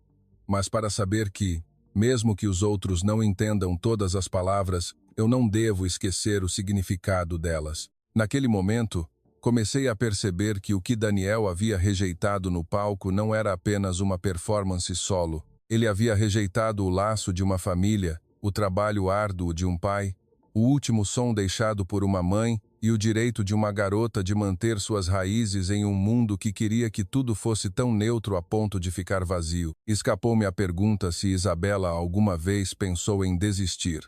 mas para saber que, mesmo que os outros não entendam todas as palavras, eu não devo esquecer o significado delas. Naquele momento, comecei a perceber que o que Daniel havia rejeitado no palco não era apenas uma performance solo. Ele havia rejeitado o laço de uma família, o trabalho árduo de um pai, o último som deixado por uma mãe e o direito de uma garota de manter suas raízes em um mundo que queria que tudo fosse tão neutro a ponto de ficar vazio. Escapou-me a pergunta se Isabela alguma vez pensou em desistir.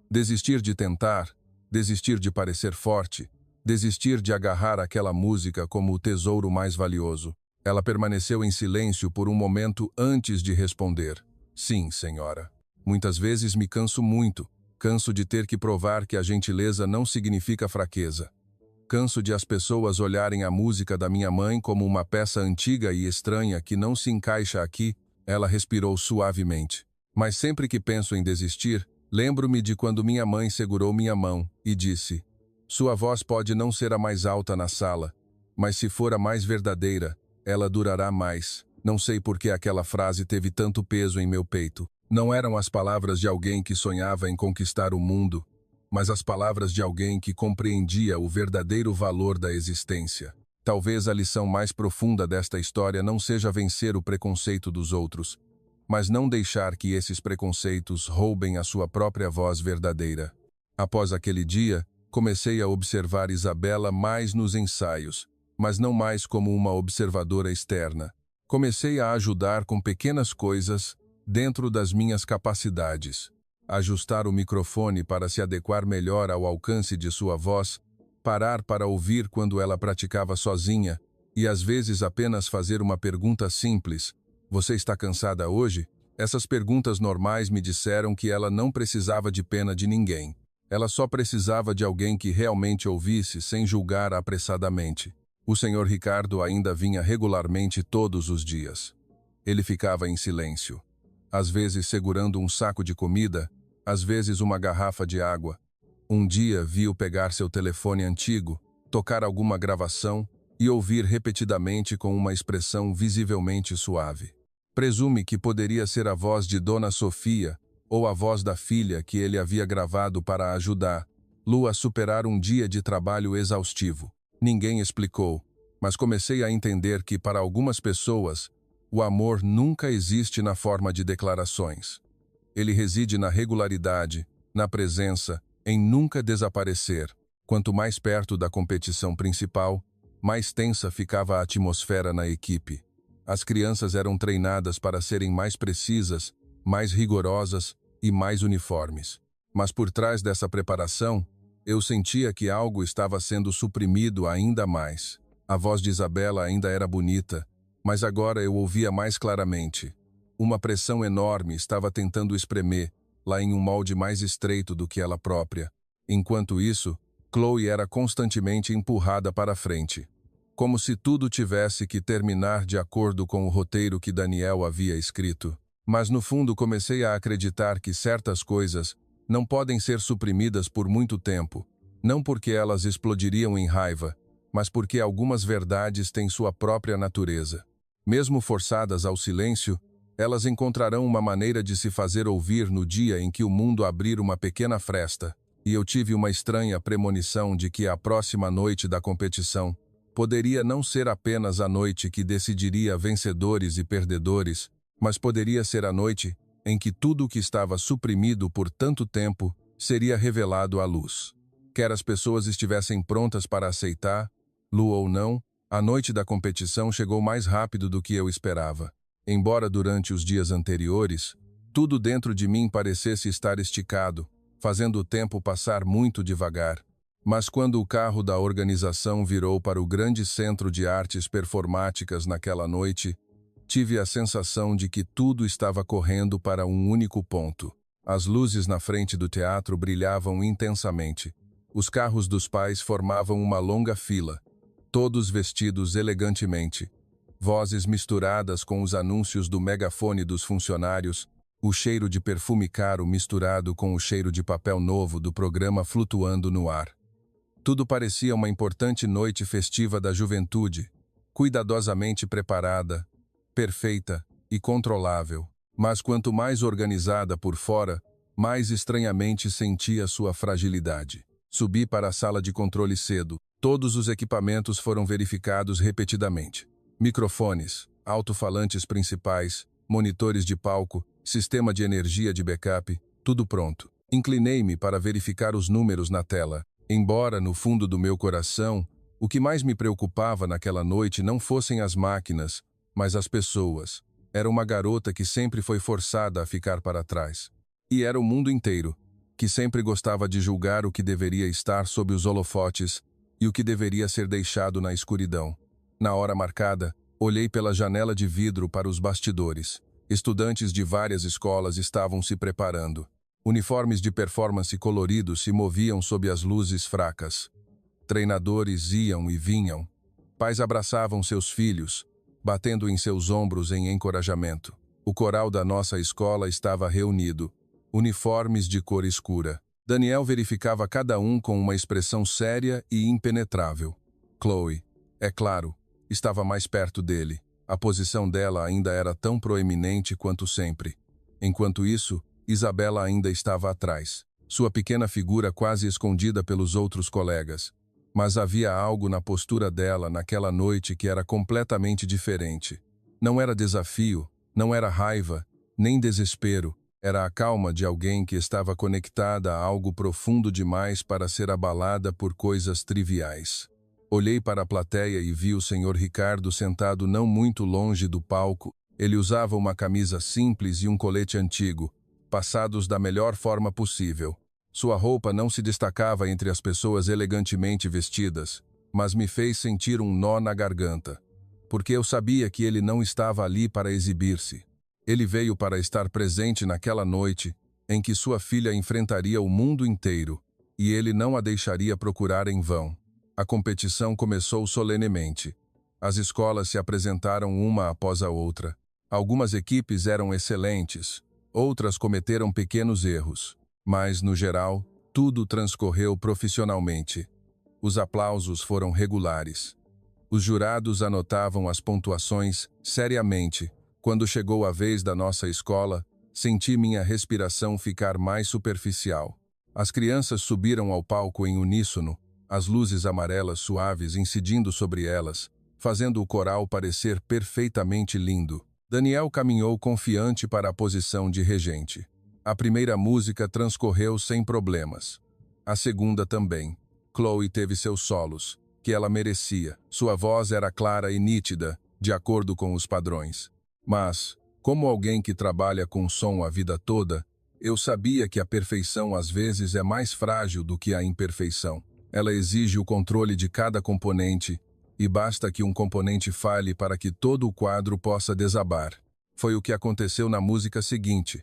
Desistir de tentar, desistir de parecer forte, desistir de agarrar aquela música como o tesouro mais valioso. Ela permaneceu em silêncio por um momento antes de responder. Sim, senhora. Muitas vezes me canso muito. Canso de ter que provar que a gentileza não significa fraqueza. Canso de as pessoas olharem a música da minha mãe como uma peça antiga e estranha que não se encaixa aqui. Ela respirou suavemente. Mas sempre que penso em desistir, lembro-me de quando minha mãe segurou minha mão e disse: "Sua voz pode não ser a mais alta na sala, mas se for a mais verdadeira, ela durará mais." Não sei por que aquela frase teve tanto peso em meu peito. Não eram as palavras de alguém que sonhava em conquistar o mundo, mas as palavras de alguém que compreendia o verdadeiro valor da existência. Talvez a lição mais profunda desta história não seja vencer o preconceito dos outros, mas não deixar que esses preconceitos roubem a sua própria voz verdadeira. Após aquele dia, comecei a observar Isabela mais nos ensaios, mas não mais como uma observadora externa. Comecei a ajudar com pequenas coisas dentro das minhas capacidades. Ajustar o microfone para se adequar melhor ao alcance de sua voz, parar para ouvir quando ela praticava sozinha e às vezes apenas fazer uma pergunta simples: "Você está cansada hoje?" Essas perguntas normais me disseram que ela não precisava de pena de ninguém. Ela só precisava de alguém que realmente ouvisse sem julgar apressadamente. O Sr. Ricardo ainda vinha regularmente todos os dias. Ele ficava em silêncio, às vezes segurando um saco de comida, às vezes uma garrafa de água. Um dia vi-o pegar seu telefone antigo, tocar alguma gravação e ouvir repetidamente com uma expressão visivelmente suave. Presume que poderia ser a voz de Dona Sofia ou a voz da filha que ele havia gravado para ajudar Lu a superar um dia de trabalho exaustivo. Ninguém explicou, mas comecei a entender que, para algumas pessoas, o amor nunca existe na forma de declarações. Ele reside na regularidade, na presença, em nunca desaparecer. Quanto mais perto da competição principal, mais tensa ficava a atmosfera na equipe. As crianças eram treinadas para serem mais precisas, mais rigorosas e mais uniformes. Mas por trás dessa preparação, eu sentia que algo estava sendo suprimido ainda mais. A voz de Isabela ainda era bonita, mas agora eu ouvia mais claramente. Uma pressão enorme estava tentando espremer, lá em um molde mais estreito do que ela própria. Enquanto isso, Chloe era constantemente empurrada para frente, como se tudo tivesse que terminar de acordo com o roteiro que Daniel havia escrito. Mas no fundo comecei a acreditar que certas coisas não podem ser suprimidas por muito tempo, não porque elas explodiriam em raiva, mas porque algumas verdades têm sua própria natureza. Mesmo forçadas ao silêncio, elas encontrarão uma maneira de se fazer ouvir no dia em que o mundo abrir uma pequena fresta, e eu tive uma estranha premonição de que a próxima noite da competição poderia não ser apenas a noite que decidiria vencedores e perdedores, mas poderia ser a noite em que tudo o que estava suprimido por tanto tempo seria revelado à luz. Quer as pessoas estivessem prontas para aceitar, Lu ou não, a noite da competição chegou mais rápido do que eu esperava. Embora durante os dias anteriores, tudo dentro de mim parecesse estar esticado, fazendo o tempo passar muito devagar. Mas quando o carro da organização virou para o grande centro de artes performáticas naquela noite, tive a sensação de que tudo estava correndo para um único ponto. As luzes na frente do teatro brilhavam intensamente. Os carros dos pais formavam uma longa fila, todos vestidos elegantemente. Vozes misturadas com os anúncios do megafone dos funcionários, o cheiro de perfume caro misturado com o cheiro de papel novo do programa flutuando no ar. Tudo parecia uma importante noite festiva da juventude, cuidadosamente preparada, perfeita e controlável. Mas quanto mais organizada por fora, mais estranhamente sentia sua fragilidade. Subi para a sala de controle cedo. Todos os equipamentos foram verificados repetidamente. Microfones, alto-falantes principais, monitores de palco, sistema de energia de backup, tudo pronto. Inclinei-me para verificar os números na tela. Embora, no fundo do meu coração, o que mais me preocupava naquela noite não fossem as máquinas, mas as pessoas. Era uma garota que sempre foi forçada a ficar para trás. E era o mundo inteiro, que sempre gostava de julgar o que deveria estar sob os holofotes e o que deveria ser deixado na escuridão. Na hora marcada, Olhei pela janela de vidro para os bastidores. Estudantes de várias escolas estavam se preparando. Uniformes de performance coloridos se moviam sob as luzes fracas. Treinadores iam e vinham. Pais abraçavam seus filhos, batendo em seus ombros em encorajamento. O coral da nossa escola estava reunido, uniformes de cor escura. Daniel verificava cada um com uma expressão séria e impenetrável. Chloe, é claro, estava mais perto dele. A posição dela ainda era tão proeminente quanto sempre. Enquanto isso, Isabela ainda estava atrás, sua pequena figura quase escondida pelos outros colegas. Mas havia algo na postura dela naquela noite que era completamente diferente. Não era desafio, não era raiva, nem desespero. Era a calma de alguém que estava conectada a algo profundo demais para ser abalada por coisas triviais. Olhei para a plateia e vi o Sr. Ricardo sentado não muito longe do palco. Ele usava uma camisa simples e um colete antigo, passados da melhor forma possível. Sua roupa não se destacava entre as pessoas elegantemente vestidas, mas me fez sentir um nó na garganta, porque eu sabia que ele não estava ali para exibir-se. Ele veio para estar presente naquela noite em que sua filha enfrentaria o mundo inteiro, e ele não a deixaria procurar em vão. A competição começou solenemente. As escolas se apresentaram uma após a outra. Algumas equipes eram excelentes, outras cometeram pequenos erros. Mas, no geral, tudo transcorreu profissionalmente. Os aplausos foram regulares. Os jurados anotavam as pontuações seriamente. Quando chegou a vez da nossa escola, senti minha respiração ficar mais superficial. As crianças subiram ao palco em uníssono, as luzes amarelas suaves incidindo sobre elas, fazendo o coral parecer perfeitamente lindo. Daniel caminhou confiante para a posição de regente. A primeira música transcorreu sem problemas. A segunda também. Chloe teve seus solos, que ela merecia. Sua voz era clara e nítida, de acordo com os padrões. Mas, como alguém que trabalha com som a vida toda, eu sabia que a perfeição às vezes é mais frágil do que a imperfeição. Ela exige o controle de cada componente, e basta que um componente falhe para que todo o quadro possa desabar. Foi o que aconteceu na música seguinte.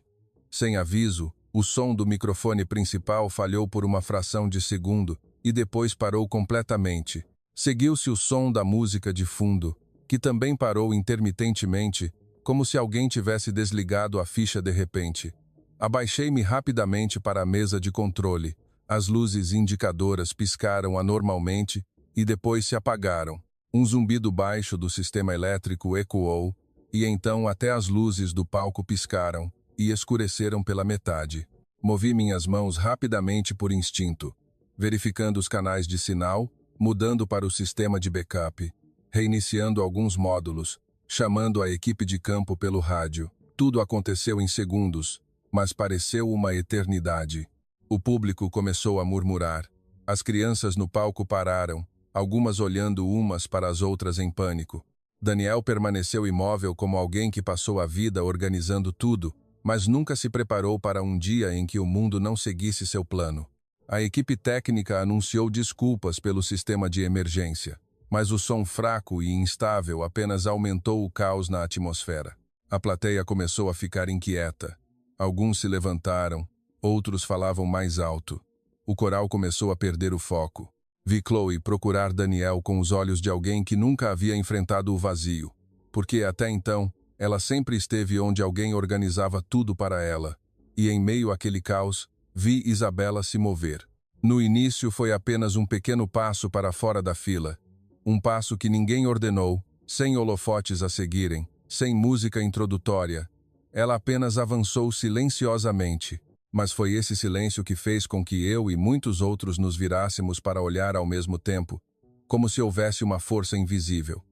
Sem aviso, o som do microfone principal falhou por uma fração de segundo e depois parou completamente. Seguiu-se o som da música de fundo, que também parou intermitentemente, como se alguém tivesse desligado a ficha de repente. Abaixei-me rapidamente para a mesa de controle. As luzes indicadoras piscaram anormalmente e depois se apagaram. Um zumbido baixo do sistema elétrico ecoou, e então até as luzes do palco piscaram e escureceram pela metade. Movi minhas mãos rapidamente por instinto, verificando os canais de sinal, mudando para o sistema de backup, reiniciando alguns módulos, chamando a equipe de campo pelo rádio. Tudo aconteceu em segundos, mas pareceu uma eternidade. O público começou a murmurar. As crianças no palco pararam, algumas olhando umas para as outras em pânico. Daniel permaneceu imóvel como alguém que passou a vida organizando tudo, mas nunca se preparou para um dia em que o mundo não seguisse seu plano. A equipe técnica anunciou desculpas pelo sistema de emergência, mas o som fraco e instável apenas aumentou o caos na atmosfera. A plateia começou a ficar inquieta. Alguns se levantaram, outros falavam mais alto. O coral começou a perder o foco. Vi Chloe procurar Daniel com os olhos de alguém que nunca havia enfrentado o vazio, porque até então, ela sempre esteve onde alguém organizava tudo para ela, e em meio àquele caos, vi Isabela se mover. No início foi apenas um pequeno passo para fora da fila, um passo que ninguém ordenou, sem holofotes a seguirem, sem música introdutória. Ela apenas avançou silenciosamente, mas foi esse silêncio que fez com que eu e muitos outros nos virássemos para olhar ao mesmo tempo, como se houvesse uma força invisível.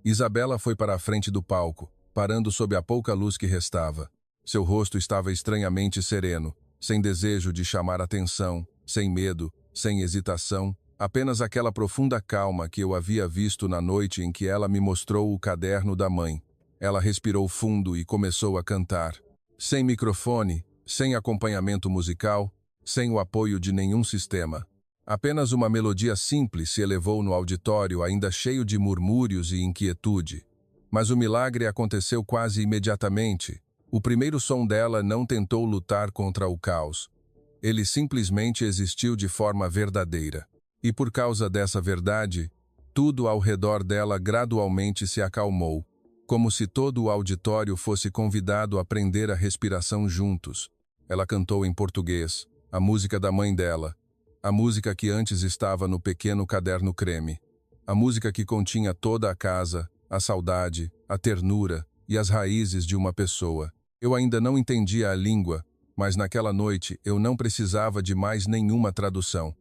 Isabela foi para a frente do palco, parando sob a pouca luz que restava. Seu rosto estava estranhamente sereno, sem desejo de chamar atenção, sem medo, sem hesitação, apenas aquela profunda calma que eu havia visto na noite em que ela me mostrou o caderno da mãe. Ela respirou fundo e começou a cantar. Sem microfone, sem acompanhamento musical, sem o apoio de nenhum sistema. Apenas uma melodia simples se elevou no auditório ainda cheio de murmúrios e inquietude. Mas o milagre aconteceu quase imediatamente. O primeiro som dela não tentou lutar contra o caos. Ele simplesmente existiu de forma verdadeira. E por causa dessa verdade, tudo ao redor dela gradualmente se acalmou, como se todo o auditório fosse convidado a prender a respiração juntos. Ela cantou em português, a música da mãe dela, a música que antes estava no pequeno caderno creme, a música que continha toda a casa, a saudade, a ternura e as raízes de uma pessoa. Eu ainda não entendia a língua, mas naquela noite eu não precisava de mais nenhuma tradução,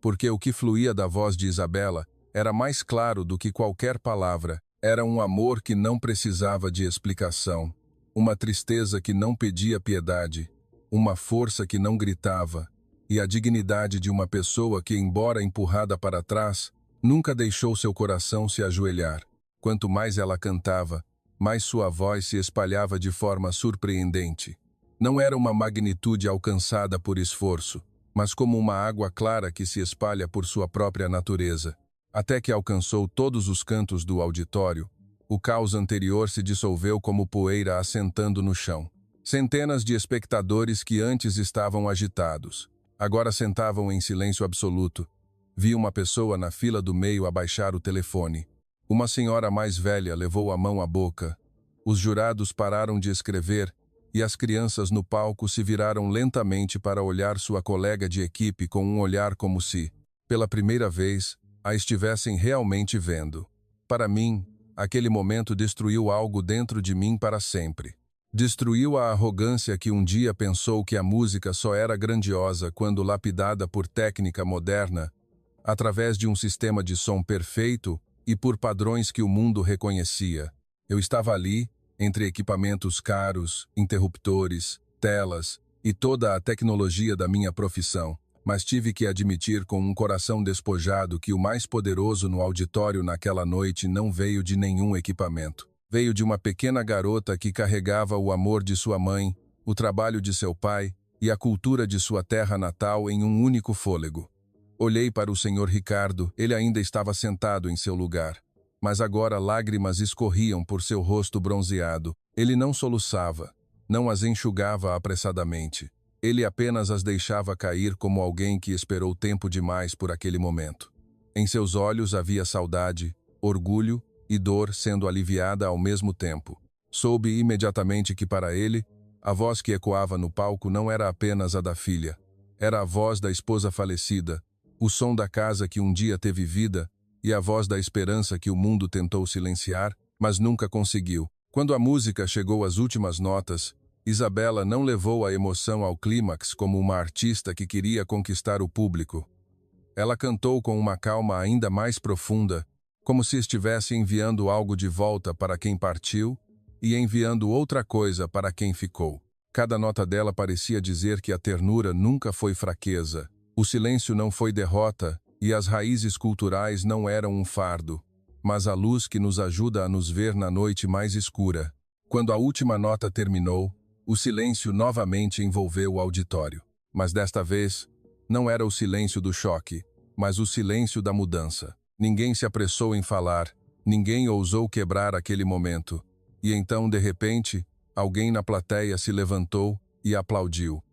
porque o que fluía da voz de Isabela era mais claro do que qualquer palavra. Era um amor que não precisava de explicação, uma tristeza que não pedia piedade, uma força que não gritava, e a dignidade de uma pessoa que, embora empurrada para trás, nunca deixou seu coração se ajoelhar. Quanto mais ela cantava, mais sua voz se espalhava de forma surpreendente. Não era uma magnitude alcançada por esforço, mas como uma água clara que se espalha por sua própria natureza. Até que alcançou todos os cantos do auditório, o caos anterior se dissolveu como poeira assentando no chão. Centenas de espectadores que antes estavam agitados, agora sentavam em silêncio absoluto. Vi uma pessoa na fila do meio abaixar o telefone. Uma senhora mais velha levou a mão à boca. Os jurados pararam de escrever e as crianças no palco se viraram lentamente para olhar sua colega de equipe com um olhar como se, pela primeira vez, a estivessem realmente vendo. Para mim, aquele momento destruiu algo dentro de mim para sempre. Destruiu a arrogância que um dia pensou que a música só era grandiosa quando lapidada por técnica moderna, através de um sistema de som perfeito e por padrões que o mundo reconhecia. Eu estava ali, entre equipamentos caros, interruptores, telas e toda a tecnologia da minha profissão, mas tive que admitir com um coração despojado que o mais poderoso no auditório naquela noite não veio de nenhum equipamento. Veio de uma pequena garota que carregava o amor de sua mãe, o trabalho de seu pai e a cultura de sua terra natal em um único fôlego. Olhei para o Sr. Ricardo, ele ainda estava sentado em seu lugar, mas agora lágrimas escorriam por seu rosto bronzeado. Ele não soluçava, não as enxugava apressadamente. Ele apenas as deixava cair como alguém que esperou tempo demais por aquele momento. Em seus olhos havia saudade, orgulho e dor sendo aliviada ao mesmo tempo. Soube imediatamente que para ele, a voz que ecoava no palco não era apenas a da filha. Era a voz da esposa falecida, o som da casa que um dia teve vida e a voz da esperança que o mundo tentou silenciar, mas nunca conseguiu. Quando a música chegou às últimas notas, Isabela não levou a emoção ao clímax como uma artista que queria conquistar o público. Ela cantou com uma calma ainda mais profunda, como se estivesse enviando algo de volta para quem partiu e enviando outra coisa para quem ficou. Cada nota dela parecia dizer que a ternura nunca foi fraqueza, o silêncio não foi derrota e as raízes culturais não eram um fardo, mas a luz que nos ajuda a nos ver na noite mais escura. Quando a última nota terminou, o silêncio novamente envolveu o auditório. Mas desta vez, não era o silêncio do choque, mas o silêncio da mudança. Ninguém se apressou em falar, ninguém ousou quebrar aquele momento. E então, de repente, alguém na plateia se levantou e aplaudiu.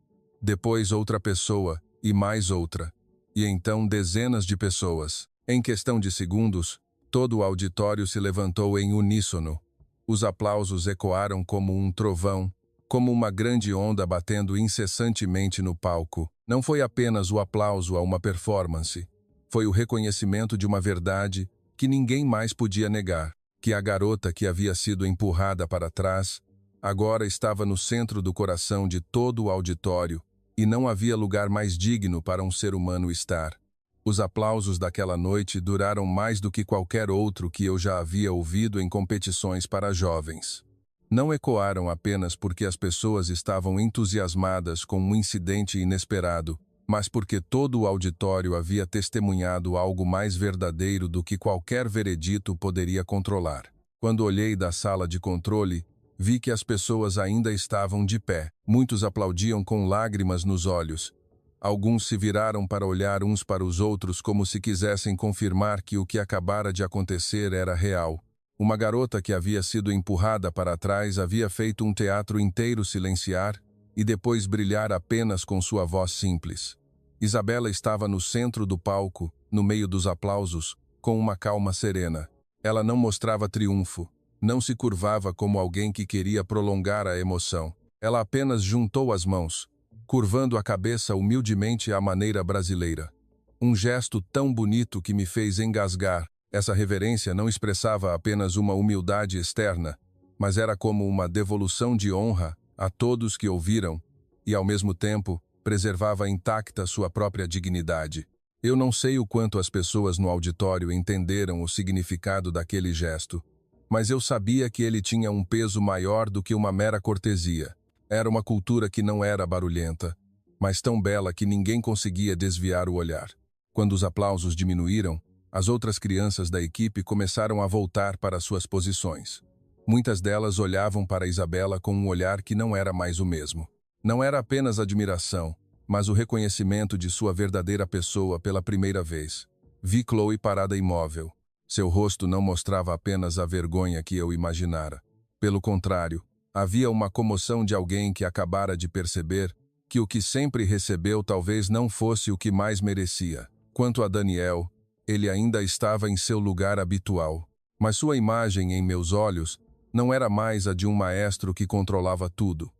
Depois outra pessoa, e mais outra. E então dezenas de pessoas. Em questão de segundos, todo o auditório se levantou em uníssono. Os aplausos ecoaram como um trovão, como uma grande onda batendo incessantemente no palco. Não foi apenas o aplauso a uma performance. Foi o reconhecimento de uma verdade que ninguém mais podia negar, que a garota que havia sido empurrada para trás, agora estava no centro do coração de todo o auditório, e não havia lugar mais digno para um ser humano estar. Os aplausos daquela noite duraram mais do que qualquer outro que eu já havia ouvido em competições para jovens. Não ecoaram apenas porque as pessoas estavam entusiasmadas com um incidente inesperado, mas porque todo o auditório havia testemunhado algo mais verdadeiro do que qualquer veredito poderia controlar. Quando olhei da sala de controle, vi que as pessoas ainda estavam de pé. Muitos aplaudiam com lágrimas nos olhos. Alguns se viraram para olhar uns para os outros como se quisessem confirmar que o que acabara de acontecer era real. Uma garota que havia sido empurrada para trás havia feito um teatro inteiro silenciar e depois brilhar apenas com sua voz simples. Isabela estava no centro do palco, no meio dos aplausos, com uma calma serena. Ela não mostrava triunfo, não se curvava como alguém que queria prolongar a emoção. Ela apenas juntou as mãos, curvando a cabeça humildemente à maneira brasileira. Um gesto tão bonito que me fez engasgar. Essa reverência não expressava apenas uma humildade externa, mas era como uma devolução de honra a todos que ouviram e, ao mesmo tempo, preservava intacta sua própria dignidade. Eu não sei o quanto as pessoas no auditório entenderam o significado daquele gesto, mas eu sabia que ele tinha um peso maior do que uma mera cortesia. Era uma cultura que não era barulhenta, mas tão bela que ninguém conseguia desviar o olhar. Quando os aplausos diminuíram, as outras crianças da equipe começaram a voltar para suas posições. Muitas delas olhavam para Isabela com um olhar que não era mais o mesmo. Não era apenas admiração, mas o reconhecimento de sua verdadeira pessoa pela primeira vez. Vi Chloe parada imóvel. Seu rosto não mostrava apenas a vergonha que eu imaginara. Pelo contrário, havia uma comoção de alguém que acabara de perceber que o que sempre recebeu talvez não fosse o que mais merecia. Quanto a Daniel, ele ainda estava em seu lugar habitual, mas sua imagem em meus olhos não era mais a de um maestro que controlava tudo.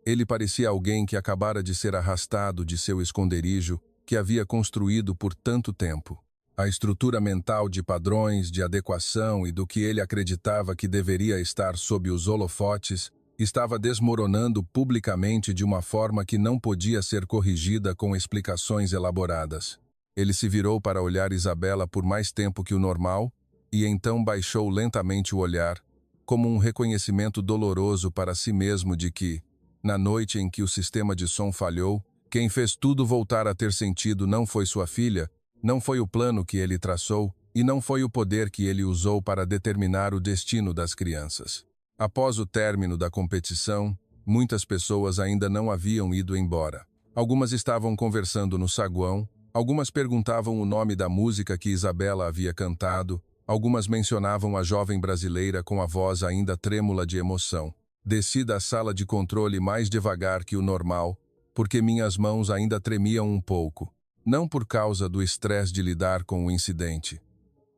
Ele parecia alguém que acabara de ser arrastado de seu esconderijo que havia construído por tanto tempo. A estrutura mental de padrões, de adequação e do que ele acreditava que deveria estar sob os holofotes estava desmoronando publicamente de uma forma que não podia ser corrigida com explicações elaboradas. Ele se virou para olhar Isabela por mais tempo que o normal e então baixou lentamente o olhar, como um reconhecimento doloroso para si mesmo de que, na noite em que o sistema de som falhou, quem fez tudo voltar a ter sentido não foi sua filha, não foi o plano que ele traçou e não foi o poder que ele usou para determinar o destino das crianças. Após o término da competição, muitas pessoas ainda não haviam ido embora. Algumas estavam conversando no saguão, algumas perguntavam o nome da música que Isabela havia cantado, algumas mencionavam a jovem brasileira com a voz ainda trêmula de emoção. Desci da sala de controle mais devagar que o normal, porque minhas mãos ainda tremiam um pouco. Não por causa do estresse de lidar com o incidente,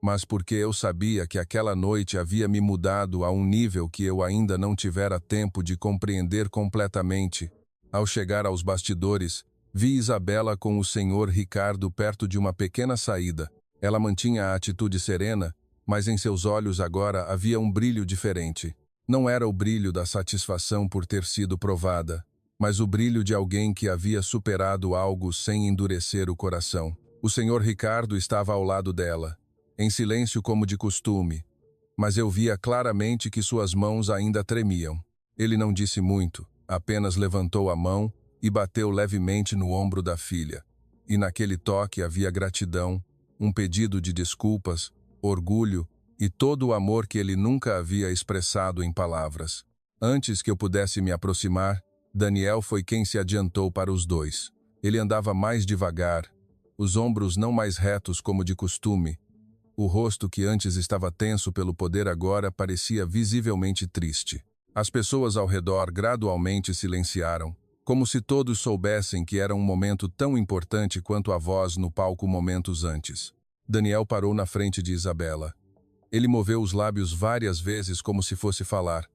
mas porque eu sabia que aquela noite havia me mudado a um nível que eu ainda não tivera tempo de compreender completamente. Ao chegar aos bastidores, vi Isabela com o senhor Ricardo perto de uma pequena saída. Ela mantinha a atitude serena, mas em seus olhos agora havia um brilho diferente. Não era o brilho da satisfação por ter sido provada, mas o brilho de alguém que havia superado algo sem endurecer o coração. O senhor Ricardo estava ao lado dela, em silêncio como de costume, mas eu via claramente que suas mãos ainda tremiam. Ele não disse muito, apenas levantou a mão e bateu levemente no ombro da filha. E naquele toque havia gratidão, um pedido de desculpas, orgulho e todo o amor que ele nunca havia expressado em palavras. Antes que eu pudesse me aproximar, Daniel foi quem se adiantou para os dois. Ele andava mais devagar, os ombros não mais retos como de costume. O rosto que antes estava tenso pelo poder agora parecia visivelmente triste. As pessoas ao redor gradualmente silenciaram, como se todos soubessem que era um momento tão importante quanto a voz no palco momentos antes. Daniel parou na frente de Isabela. Ele moveu os lábios várias vezes como se fosse falar,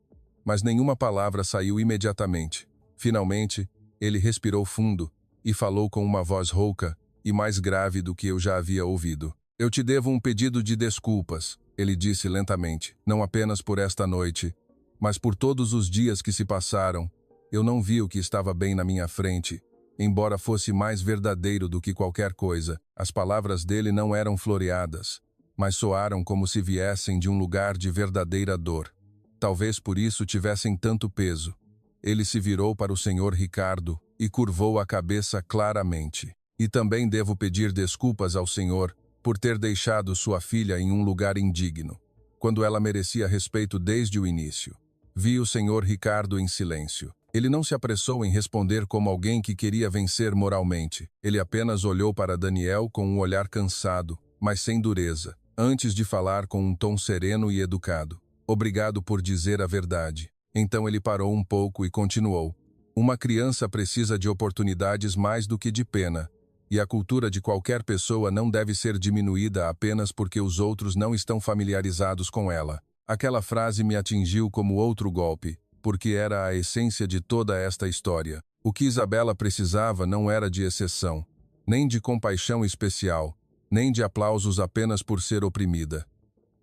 mas nenhuma palavra saiu imediatamente. Finalmente, ele respirou fundo e falou com uma voz rouca e mais grave do que eu já havia ouvido. Eu te devo um pedido de desculpas, ele disse lentamente, não apenas por esta noite, mas por todos os dias que se passaram. Eu não vi o que estava bem na minha frente, embora fosse mais verdadeiro do que qualquer coisa. As palavras dele não eram floreadas, mas soaram como se viessem de um lugar de verdadeira dor. Talvez por isso tivessem tanto peso. Ele se virou para o senhor Ricardo e curvou a cabeça claramente. E também devo pedir desculpas ao senhor por ter deixado sua filha em um lugar indigno, quando ela merecia respeito desde o início. Vi o senhor Ricardo em silêncio. Ele não se apressou em responder como alguém que queria vencer moralmente. Ele apenas olhou para Daniel com um olhar cansado, mas sem dureza, antes de falar com um tom sereno e educado. Obrigado por dizer a verdade. Então ele parou um pouco e continuou. Uma criança precisa de oportunidades mais do que de pena, e a cultura de qualquer pessoa não deve ser diminuída apenas porque os outros não estão familiarizados com ela. Aquela frase me atingiu como outro golpe, porque era a essência de toda esta história. O que Isabela precisava não era de exceção, nem de compaixão especial, nem de aplausos apenas por ser oprimida.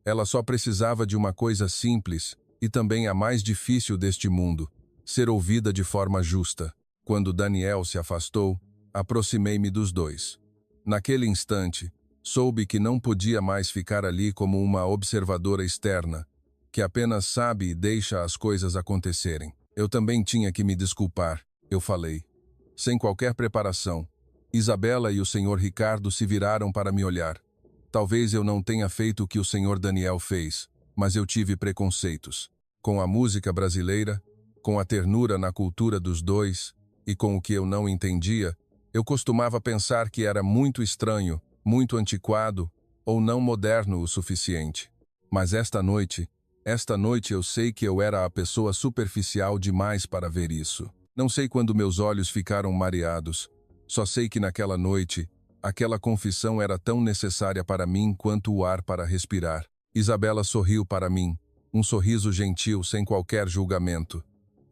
Ela só precisava de uma coisa simples, e também a mais difícil deste mundo, ser ouvida de forma justa. Quando Daniel se afastou, aproximei-me dos dois. Naquele instante, soube que não podia mais ficar ali como uma observadora externa, que apenas sabe e deixa as coisas acontecerem. Eu também tinha que me desculpar, eu falei. Sem qualquer preparação, Isabela e o Sr. Ricardo se viraram para me olhar. Talvez eu não tenha feito o que o Sr. Daniel fez, mas eu tive preconceitos. Com a música brasileira, com a ternura na cultura dos dois, e com o que eu não entendia, eu costumava pensar que era muito estranho, muito antiquado, ou não moderno o suficiente. Mas esta noite eu sei que eu era a pessoa superficial demais para ver isso. Não sei quando meus olhos ficaram mareados, só sei que naquela noite, aquela confissão era tão necessária para mim quanto o ar para respirar. Isabela sorriu para mim, um sorriso gentil sem qualquer julgamento.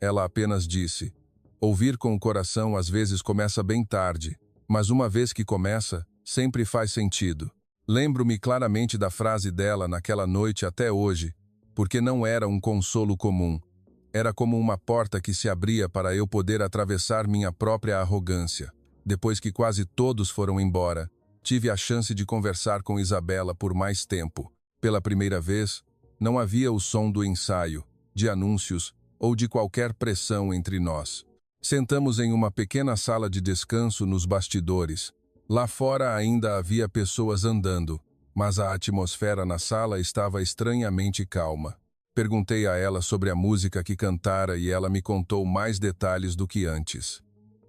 Ela apenas disse: ouvir com o coração às vezes começa bem tarde, mas uma vez que começa, sempre faz sentido. Lembro-me claramente da frase dela naquela noite até hoje, porque não era um consolo comum. Era como uma porta que se abria para eu poder atravessar minha própria arrogância. Depois que quase todos foram embora, tive a chance de conversar com Isabela por mais tempo. Pela primeira vez, não havia o som do ensaio, de anúncios ou de qualquer pressão entre nós. Sentamos em uma pequena sala de descanso nos bastidores. Lá fora ainda havia pessoas andando, mas a atmosfera na sala estava estranhamente calma. Perguntei a ela sobre a música que cantara e ela me contou mais detalhes do que antes.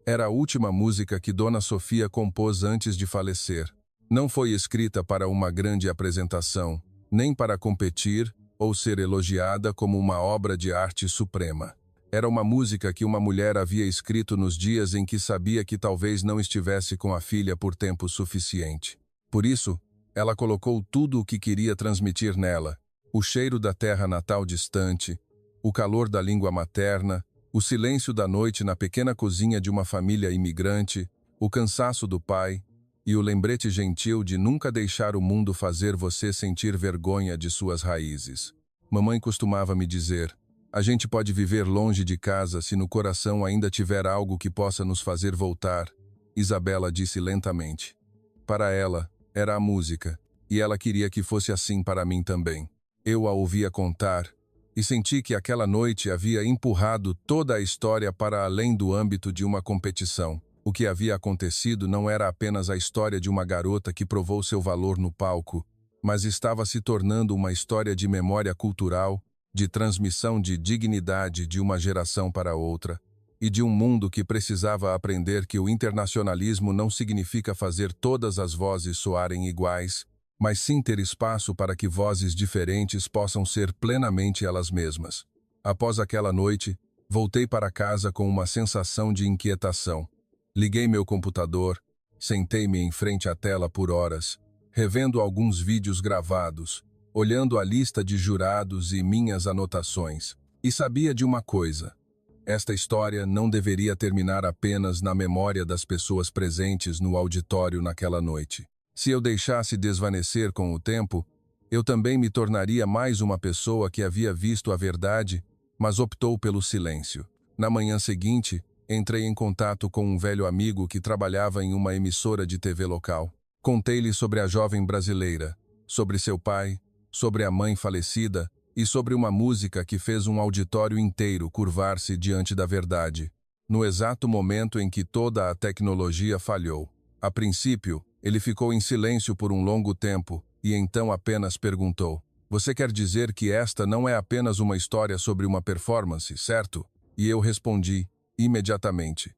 Era a última música que Dona Sofia compôs antes de falecer. Não foi escrita para uma grande apresentação, nem para competir ou ser elogiada como uma obra de arte suprema. Era uma música que uma mulher havia escrito nos dias em que sabia que talvez não estivesse com a filha por tempo suficiente. Por isso, ela colocou tudo o que queria transmitir nela: o cheiro da terra natal distante, o calor da língua materna, o silêncio da noite na pequena cozinha de uma família imigrante, o cansaço do pai e o lembrete gentil de nunca deixar o mundo fazer você sentir vergonha de suas raízes. Mamãe costumava me dizer: a gente pode viver longe de casa se no coração ainda tiver algo que possa nos fazer voltar, Isabela disse lentamente. Para ela, era a música, e ela queria que fosse assim para mim também. Eu a ouvia contar, e senti que aquela noite havia empurrado toda a história para além do âmbito de uma competição. O que havia acontecido não era apenas a história de uma garota que provou seu valor no palco, mas estava se tornando uma história de memória cultural, de transmissão de dignidade de uma geração para outra, e de um mundo que precisava aprender que o internacionalismo não significa fazer todas as vozes soarem iguais, mas sim ter espaço para que vozes diferentes possam ser plenamente elas mesmas. Após aquela noite, voltei para casa com uma sensação de inquietação. Liguei meu computador, sentei-me em frente à tela por horas, revendo alguns vídeos gravados, olhando a lista de jurados e minhas anotações. E sabia de uma coisa: esta história não deveria terminar apenas na memória das pessoas presentes no auditório naquela noite. Se eu deixasse desvanecer com o tempo, eu também me tornaria mais uma pessoa que havia visto a verdade, mas optou pelo silêncio. Na manhã seguinte, entrei em contato com um velho amigo que trabalhava em uma emissora de TV local. Contei-lhe sobre a jovem brasileira, sobre seu pai, sobre a mãe falecida e sobre uma música que fez um auditório inteiro curvar-se diante da verdade, no exato momento em que toda a tecnologia falhou. A princípio, ele ficou em silêncio por um longo tempo e então apenas perguntou: "Você quer dizer que esta não é apenas uma história sobre uma performance, certo?" E eu respondi, imediatamente: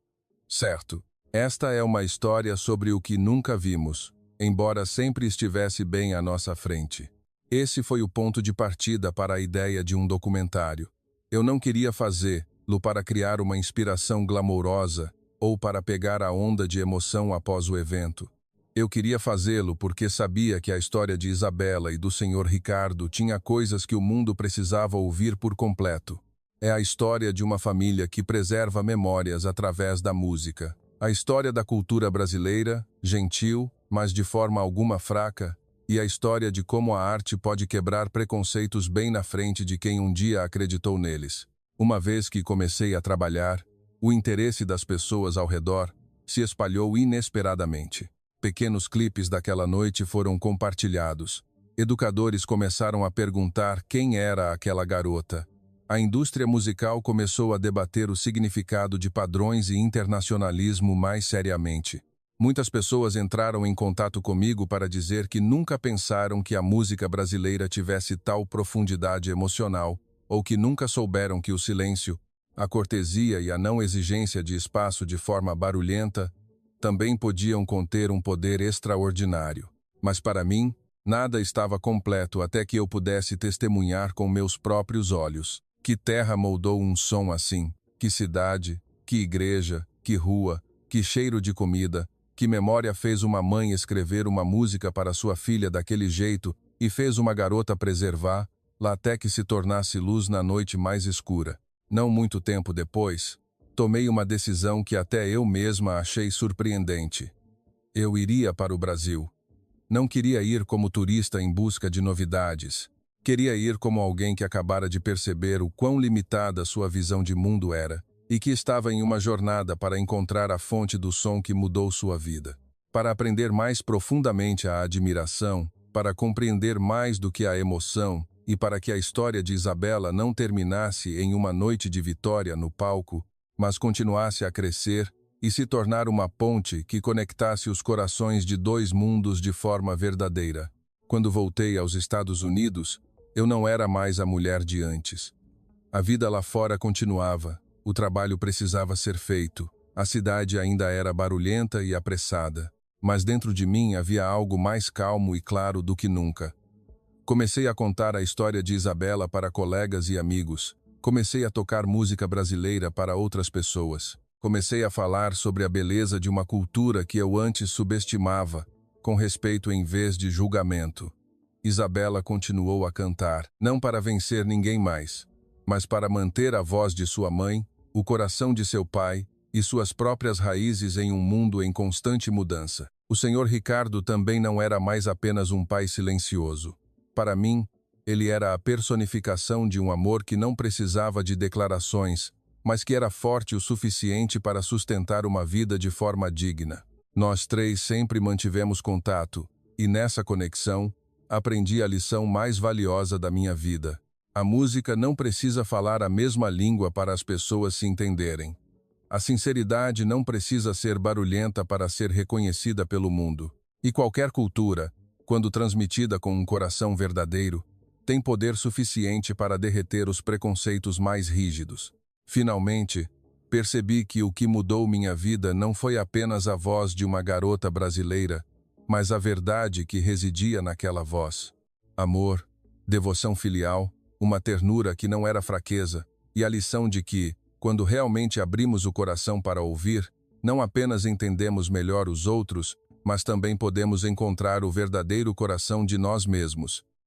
"Certo. Esta é uma história sobre o que nunca vimos, embora sempre estivesse bem à nossa frente." Esse foi o ponto de partida para a ideia de um documentário. Eu não queria fazê-lo para criar uma inspiração glamourosa ou para pegar a onda de emoção após o evento. Eu queria fazê-lo porque sabia que a história de Isabela e do Sr. Ricardo tinha coisas que o mundo precisava ouvir por completo. É a história de uma família que preserva memórias através da música. A história da cultura brasileira, gentil, mas de forma alguma fraca, e a história de como a arte pode quebrar preconceitos bem na frente de quem um dia acreditou neles. Uma vez que comecei a trabalhar, o interesse das pessoas ao redor se espalhou inesperadamente. Pequenos clipes daquela noite foram compartilhados. Educadores começaram a perguntar quem era aquela garota. A indústria musical começou a debater o significado de padrões e internacionalismo mais seriamente. Muitas pessoas entraram em contato comigo para dizer que nunca pensaram que a música brasileira tivesse tal profundidade emocional, ou que nunca souberam que o silêncio, a cortesia e a não exigência de espaço de forma barulhenta também podiam conter um poder extraordinário. Mas para mim, nada estava completo até que eu pudesse testemunhar com meus próprios olhos. Que terra moldou um som assim? Que cidade? Que igreja? Que rua? Que cheiro de comida? Que memória fez uma mãe escrever uma música para sua filha daquele jeito e fez uma garota preservá-la até que se tornasse luz na noite mais escura? Não muito tempo depois, tomei uma decisão que até eu mesma achei surpreendente. Eu iria para o Brasil. Não queria ir como turista em busca de novidades. Queria ir como alguém que acabara de perceber o quão limitada sua visão de mundo era e que estava em uma jornada para encontrar a fonte do som que mudou sua vida. Para aprender mais profundamente a admiração, para compreender mais do que a emoção e para que a história de Isabela não terminasse em uma noite de vitória no palco, mas continuasse a crescer e se tornar uma ponte que conectasse os corações de dois mundos de forma verdadeira. Quando voltei aos Estados Unidos, eu não era mais a mulher de antes. A vida lá fora continuava, o trabalho precisava ser feito, a cidade ainda era barulhenta e apressada, mas dentro de mim havia algo mais calmo e claro do que nunca. Comecei a contar a história de Isabela para colegas e amigos. Comecei a tocar música brasileira para outras pessoas. Comecei a falar sobre a beleza de uma cultura que eu antes subestimava, com respeito em vez de julgamento. Isabela continuou a cantar, não para vencer ninguém mais, mas para manter a voz de sua mãe, o coração de seu pai e suas próprias raízes em um mundo em constante mudança. O Sr. Ricardo também não era mais apenas um pai silencioso. Para mim, ele era a personificação de um amor que não precisava de declarações, mas que era forte o suficiente para sustentar uma vida de forma digna. Nós três sempre mantivemos contato, e nessa conexão, aprendi a lição mais valiosa da minha vida. A música não precisa falar a mesma língua para as pessoas se entenderem. A sinceridade não precisa ser barulhenta para ser reconhecida pelo mundo. E qualquer cultura, quando transmitida com um coração verdadeiro, tem poder suficiente para derreter os preconceitos mais rígidos. Finalmente, percebi que o que mudou minha vida não foi apenas a voz de uma garota brasileira, mas a verdade que residia naquela voz. Amor, devoção filial, uma ternura que não era fraqueza, e a lição de que, quando realmente abrimos o coração para ouvir, não apenas entendemos melhor os outros, mas também podemos encontrar o verdadeiro coração de nós mesmos.